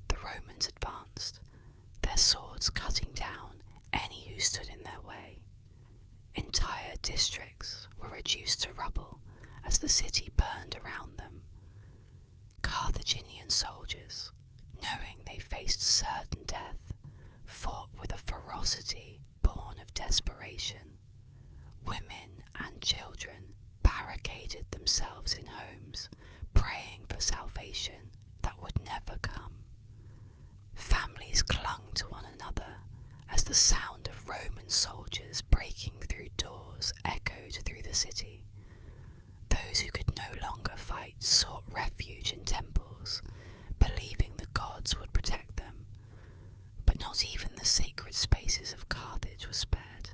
the Romans advanced, their swords cutting down any who stood in their way. Entire districts were reduced to rubble as the city burned around them. Carthaginian soldiers, knowing they faced certain death, fought with a ferocity born of desperation. Women and children barricaded themselves in homes, praying for salvation that would never come. Families clung to one another as the sound of Roman soldiers breaking through doors echoed through the city. Those who could no longer fight sought refuge in temples, believing the gods would protect them. But not even the sacred spaces of Carthage were spared.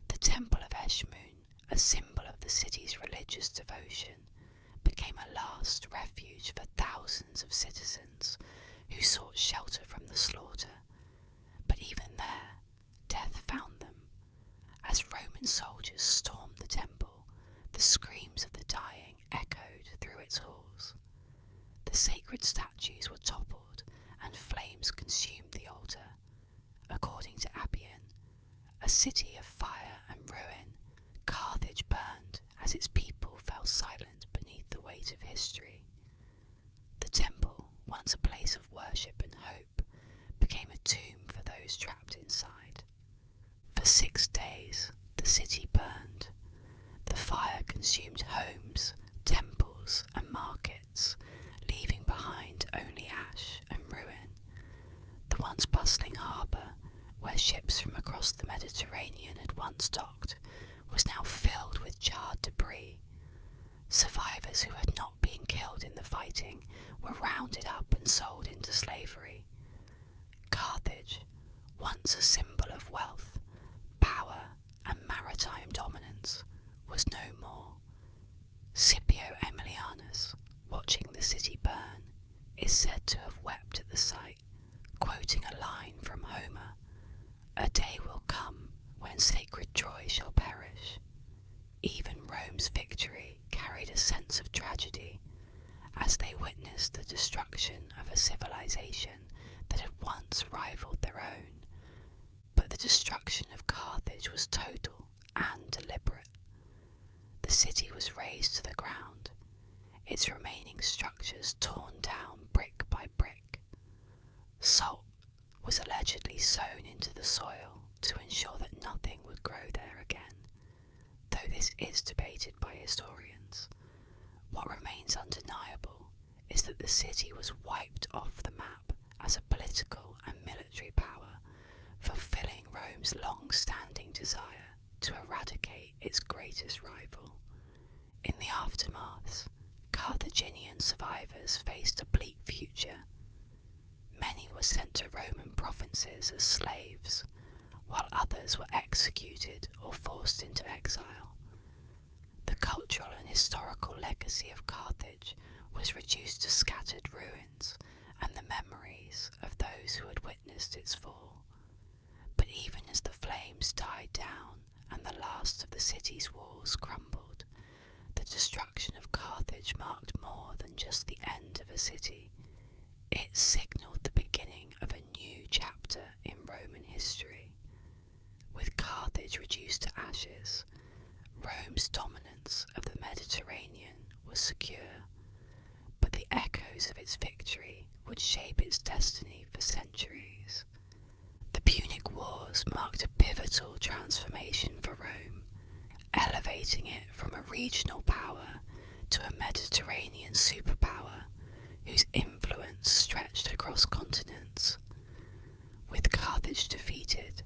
The Temple of Eshmun, a symbol of the city's religious devotion, became a last refuge for thousands of citizens who sought shelter from the slaughter. But even there, death found them. As Roman soldiers stormed the temple, the screams of the dying echoed through its halls. The sacred statues were toppled and flames consumed the altar. According to Appian, a city of fire and ruin, Carthage burned as its people fell silent beneath the weight of history. The temple, once a place of worship and hope, became a tomb for those trapped inside. For 6 days, the city burned. The fire consumed homes, temples, and markets, leaving behind only ash and ruin. The once bustling harbour, where ships from across the Mediterranean had once docked, was now filled with charred debris. Survivors who had not been killed in the fighting were rounded up and sold into slavery. Carthage, once a symbol of wealth, power, and maritime dominance, was no more. Scipio Aemilianus, watching the city burn, is said to have wept at the sight, quoting a line from Homer, "A day will come when sacred Troy shall perish." Even Rome's victory carried a sense of tragedy, as they witnessed the destruction of a civilization that had once rivaled their own. But the destruction of Carthage was total and deliberate. The city was razed to the ground, its remaining structures torn down brick by brick. Salt was allegedly sown into the soil to ensure that nothing would grow there again, though this is debated by historians. What remains undeniable is that the city was wiped off the map as a political and military power, fulfilling Rome's long-standing desire to eradicate its greatest rival. In the aftermath, Carthaginian survivors faced a bleak future. Many were sent to Roman provinces as slaves, while others were executed or forced into exile. The cultural and historical legacy of Carthage was reduced to scattered ruins and the memories of those who had witnessed its fall. But even as the died down and the last of the city's walls crumbled, the destruction of Carthage marked more than just the end of a city. It signalled the beginning of a new chapter in Roman history. With Carthage reduced to ashes, Rome's dominance of the Mediterranean was secure, but the echoes of its victory would shape its destiny for centuries. The Punic Wars marked a pivotal transformation for Rome, elevating it from a regional power to a Mediterranean superpower whose influence stretched across continents. With Carthage defeated,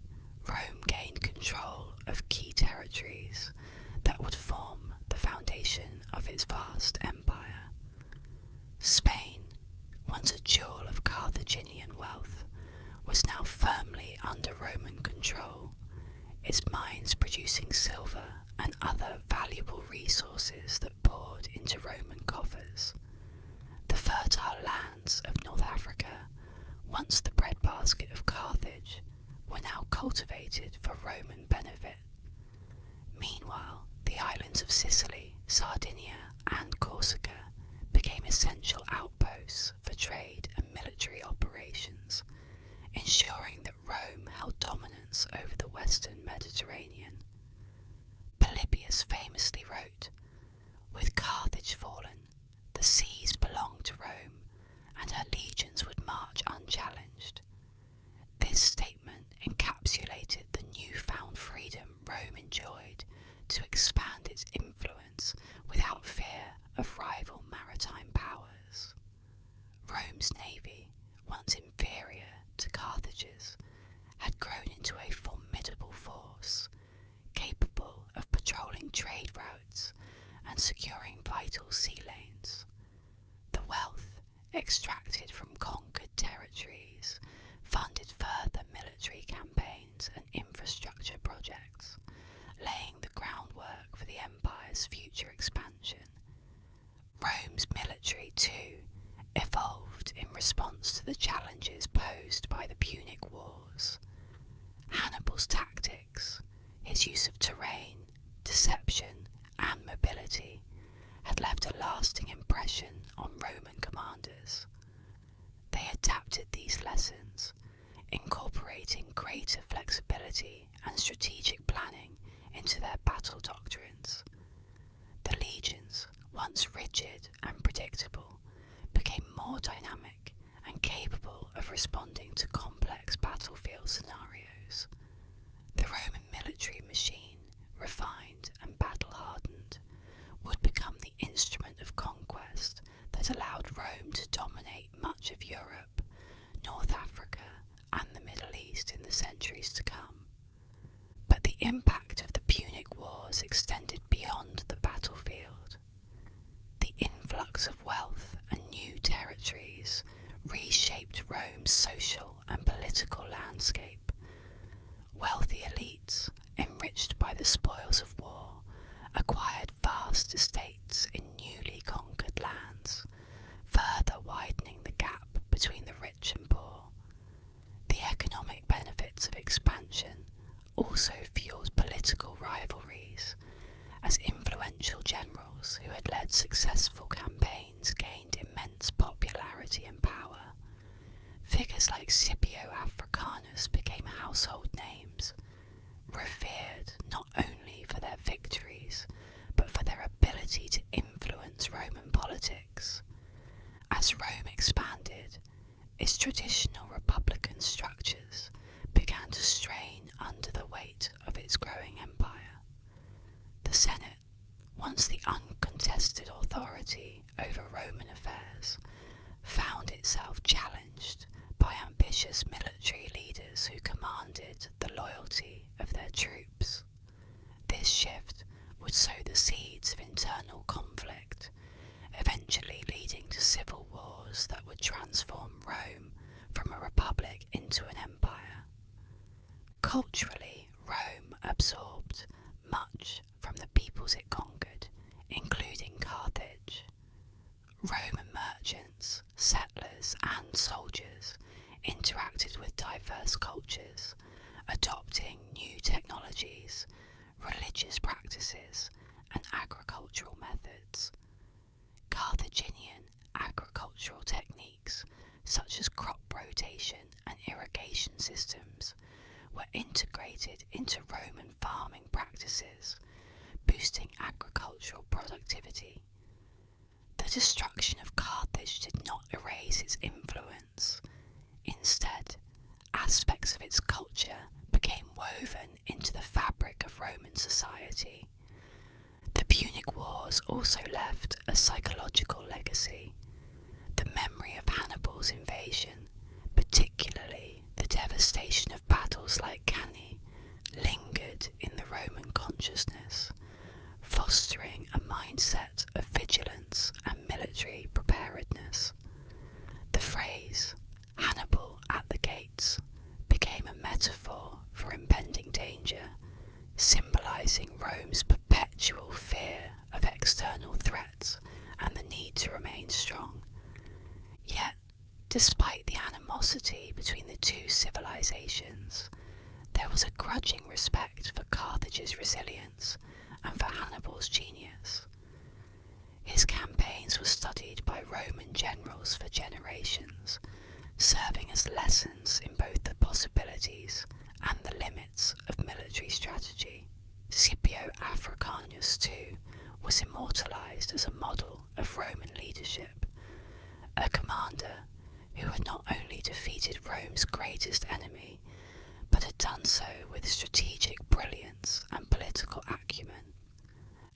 Rome gained control of key territories that would form the foundation of its vast empire. Spain, once a jewel of Carthaginian wealth, was now firmly under Roman control, its mines producing silver and other valuable resources that poured into Roman coffers. The fertile lands of North Africa, once the breadbasket of Carthage, were now cultivated for Roman benefit. Meanwhile, the islands of Sicily, Sardinia, and Corsica became essential outposts for trade and military operations, ensuring that Rome held dominance over the western Mediterranean. Polybius famously wrote, "With Carthage fallen, the seas belonged to Rome, and her legions would march unchallenged." This statement encapsulated the newfound freedom Rome enjoyed to expand its influence without fear of rival maritime powers. Rome's navy, once inferior to Carthage's, had grown into a formidable force, capable of patrolling trade routes and securing vital sea lanes. The wealth extracted from conquered territories funded further military campaigns and infrastructure projects, laying the groundwork for the empire's future expansion. Rome's military, too, evolved in response to the challenges posed by the Punic Wars. Hannibal's tactics, his use of terrain, deception, and mobility, had left a lasting impression on Roman commanders. They adapted these lessons, incorporating greater flexibility and strategic planning into their battle doctrines. The legions, once rigid and predictable, became more dynamic and capable of responding to complex battlefield scenarios. The Roman military machine, refined and battle-hardened, would become the instrument of conquest that allowed Rome to dominate much of Europe, North Africa, and the Middle East in the centuries to come. But the impact of the Punic Wars extended beyond the battlefield. The influx of wealth and new territories reshaped Rome's social and political landscape. Wealthy elites, enriched by the spoils of war, acquired vast estates in newly conquered lands, further widening the gap between the rich and poor. The economic benefits of expansion also fueled political rivalries, as influential generals who had led successful campaigns gained immense popularity and power. Figures like Scipio Africanus became household names, revered not only for their victories, but for their ability to influence Roman politics. As Rome expanded, its traditional republican structures began to strain under the weight of its growing empire. The Senate, once the uncontested authority over Roman affairs, found itself challenged by ambitious military leaders who commanded the loyalty of their troops. This shift would sow the seeds of internal conflict, eventually leading to civil wars that would transform Rome from a republic into an empire. Culturally, Rome absorbed much from the peoples it conquered, including Carthage. Roman merchants, settlers, and soldiers interacted with diverse cultures, adopting new technologies technologies, religious practices, and agricultural methods. Carthaginian agricultural techniques, such as crop rotation and irrigation systems, were integrated into Roman farming practices, boosting agricultural productivity. The destruction of Carthage did not erase its influence. Instead, aspects of its culture became woven into the fabric of Roman society. The Punic Wars also left a psychological legacy. The memory of Hannibal's invasion, particularly the devastation of battles like Cannae, lingered in the Roman consciousness, fostering a mindset of vigilance and military preparedness. The phrase, "Hannibal at the gates," became a metaphor for impending danger, symbolising Rome's perpetual fear of external threats and the need to remain strong. Yet, despite the animosity between the two civilizations, there was a grudging respect for Carthage's resilience and for Hannibal's genius. His campaigns were studied by Roman generals for generations, serving as lessons in both the possibilities and the limits of military strategy. Scipio Africanus, too, was immortalised as a model of Roman leadership, a commander who had not only defeated Rome's greatest enemy, but had done so with strategic brilliance and political acumen.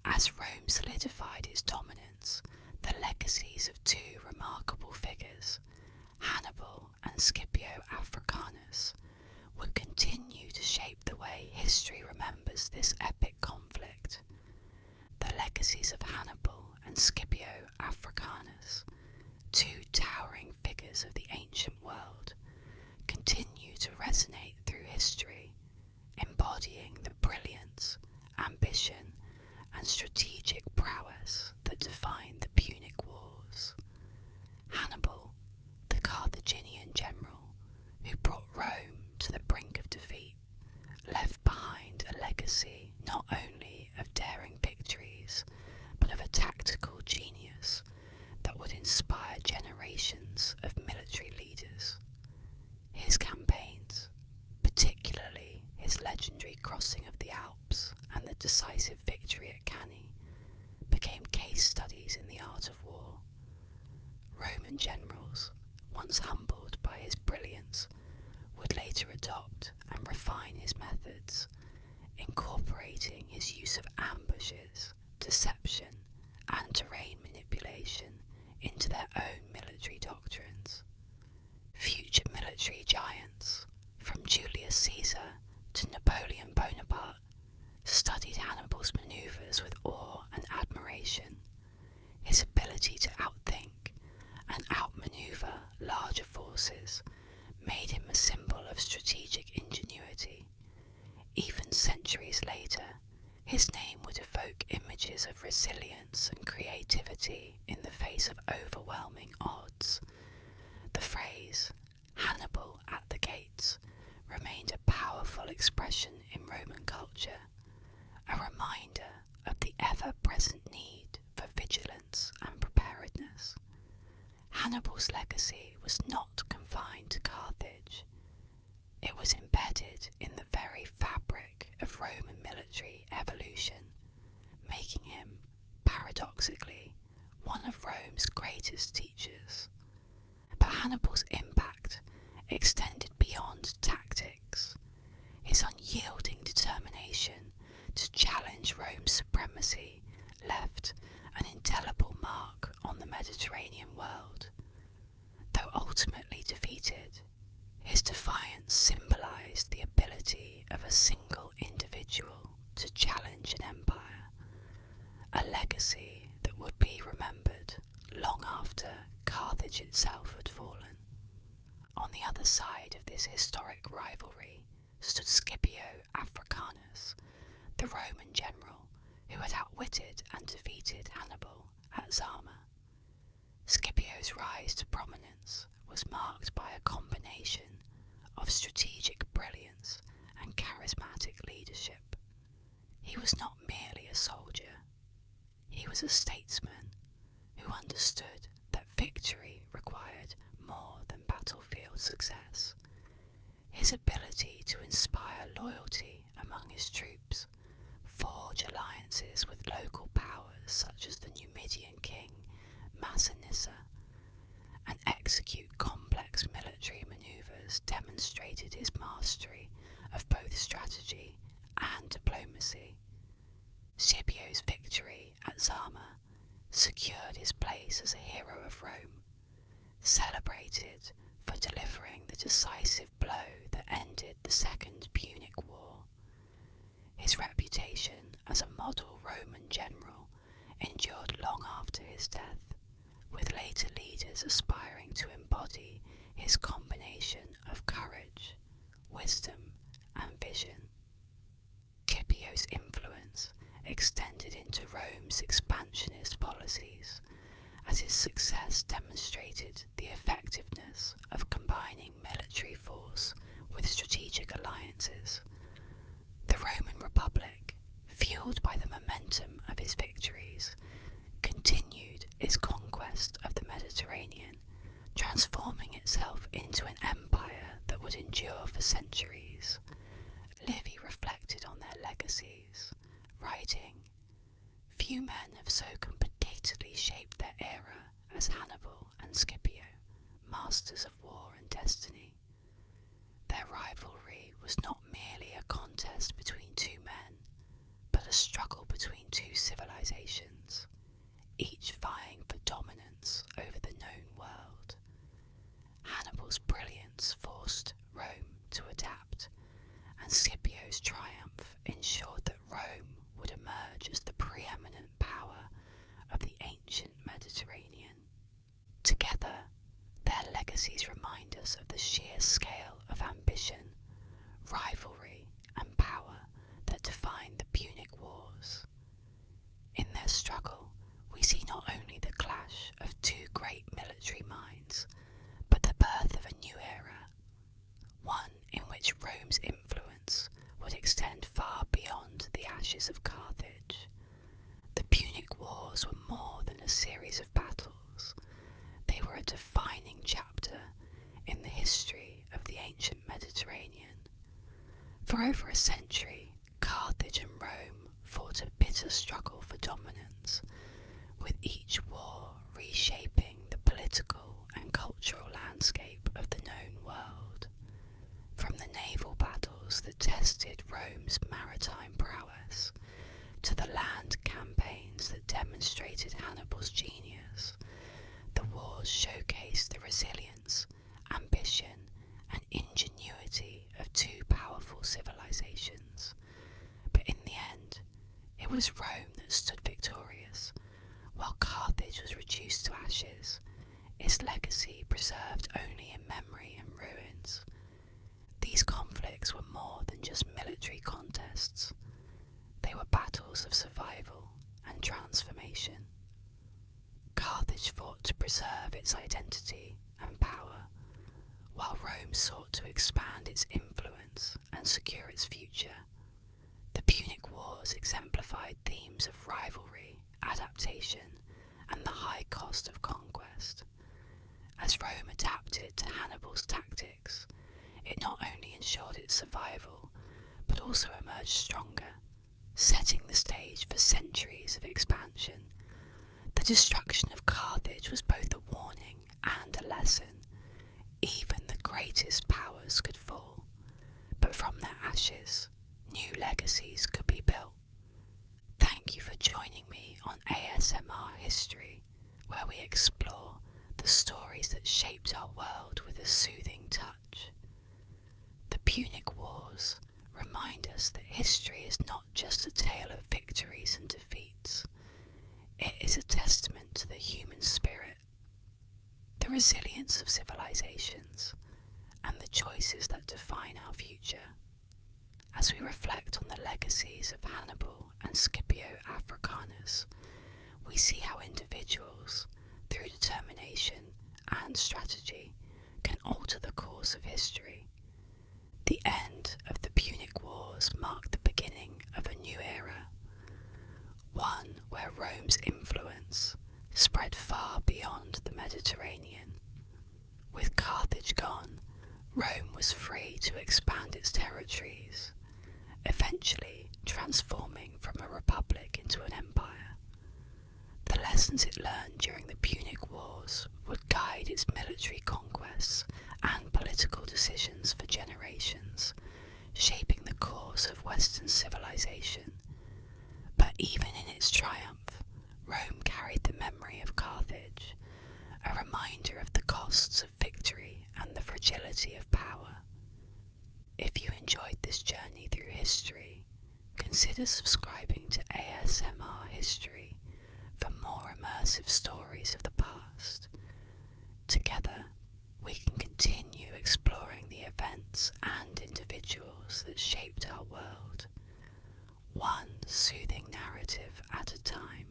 As Rome solidified its dominance, the legacies of two remarkable figures, Hannibal and Scipio Africanus, would continue to shape the way history remembers this epic conflict. The legacies of Hannibal and Scipio Africanus, two towering figures of the ancient world, continue to resonate through history, embodying the brilliance, ambition, and strategic prowess that defined the Punic Wars. Hannibal, the Carthaginian general who brought Rome to the brink of defeat, left behind a legacy not only of daring victories, but of a tactical genius that would inspire generations of military leaders. His campaigns, particularly his legendary crossing of the Alps and the decisive victory at Cannae, became case studies in the art of war. Roman generals, once humbled by his brilliance, would later adopt and refine his methods, incorporating his use of ambushes, deception, and terrain manipulation into their own military doctrines. Future military giants, from Julius Caesar to Napoleon Bonaparte, studied Hannibal's manoeuvres with awe and admiration. His ability to outthink and outmaneuver larger forces made him a symbol of strategic ingenuity. Even centuries later, his name would evoke images of resilience and creativity in the face of overwhelming odds. The phrase, "Hannibal at the gates," remained a powerful expression in Roman culture, a reminder of the ever-present need for vigilance and preparedness. Hannibal's legacy was not confined to Carthage. It was embedded in the very fabric of Roman military evolution, making him, paradoxically, one of Rome's greatest teachers. But Hannibal's impact extended beyond tactics. His unyielding determination to challenge Rome's supremacy left an indelible mark on the Mediterranean world. Though ultimately defeated, his defiance symbolised the ability of a single individual to challenge an empire, a legacy that would be remembered long after Carthage itself had fallen. On the other side of this historic rivalry stood Scipio Africanus, the Roman general who had outwitted and defeated Hannibal at Zama. Scipio's rise to prominence was marked by a combination of strategic brilliance and charismatic leadership. was a statesman who understood that victory required more than battlefield success. His ability to inspire loyalty among his troops, forge alliances with local powers such as the Numidian king Massinissa, and execute complex military maneuvers demonstrated his mastery of both strategy and diplomacy. Scipio's victory at Zama secured his place as a hero of Rome, celebrated for delivering the decisive blow that ended the Second Punic War. His reputation as a model Roman general endured long after his death, with later leaders aspiring to embody his combination of courage, wisdom, and vision. Scipio's influence extended into Rome's expansionist policies, as his success demonstrated the effectiveness of combining military force with strategic alliances. The Roman Republic, fueled by the momentum of his victories, continued its conquest of the Mediterranean, transforming itself into an empire that would endure for centuries. Livy reflected on their legacies, writing, "Few men have so completely shaped their era as Hannibal and Scipio, masters of war and destiny. Their rivalry was not merely a contest between two men, but a struggle between two civilizations, each vying for dominance over the known world. Hannibal's brilliance forced Rome to adapt, and Scipio's triumph ensured that Rome would emerge as the preeminent power of the ancient Mediterranean. Together, their legacies remind us of the sheer scale of ambition, rivalry, and power that defined the Punic Wars. In their struggle, we see not only the clash of two great military minds, but the birth of a new era, one in which Rome's influence would extend far beyond the ashes of Carthage. The Punic Wars were more than a series of battles. They were a defining chapter in the history of the ancient Mediterranean. For over a century, Carthage and Rome fought a bitter struggle for dominance, with each war reshaping the political and cultural landscape of the known world. From the naval battles that tested Rome's maritime prowess, to the land campaigns that demonstrated Hannibal's genius, the wars showcased the resilience, ambition, and ingenuity of two powerful civilizations. But in the end, it was Rome that stood victorious, while Carthage was reduced to ashes, its legacy preserved only in memory and ruins. These conflicts were more than just military contests. They were battles of survival and transformation. Carthage fought to preserve its identity and power, while Rome sought to expand its influence and secure its future. The Punic Wars exemplified themes of rivalry, adaptation, and the high cost of conquest. As Rome adapted to Hannibal's tactics, it not only ensured its survival, but also emerged stronger, setting the stage for centuries of expansion. The destruction of Carthage was both a warning and a lesson. Even the greatest powers could fall, but from their ashes, new legacies could be built. Thank you for joining me on ASMR History, where we explore the stories that shaped our world with a soothing touch. The Punic Wars remind us that history is not just a tale of victories and defeats. It is a testament to the human spirit, the resilience of civilizations, and the choices that define our future. As we reflect on the legacies of Hannibal and Scipio Africanus, we see how individuals, through determination and strategy, can alter the course of history. The end of the Punic Wars marked the beginning of a new era, one where Rome's influence spread far beyond the Mediterranean. With Carthage gone, Rome was free to expand its territories, eventually transforming from a republic into an empire. The lessons it learned during the Punic Wars would guide its military conquests and political decisions for generations, shaping the course of Western civilization. But even in its triumph, Rome carried the memory of Carthage, a reminder of the costs of victory and the fragility of power. If you enjoyed this journey through history, consider subscribing to ASMR History for more immersive stories of the past. Together, we can continue exploring the events and individuals that shaped our world, one soothing narrative at a time.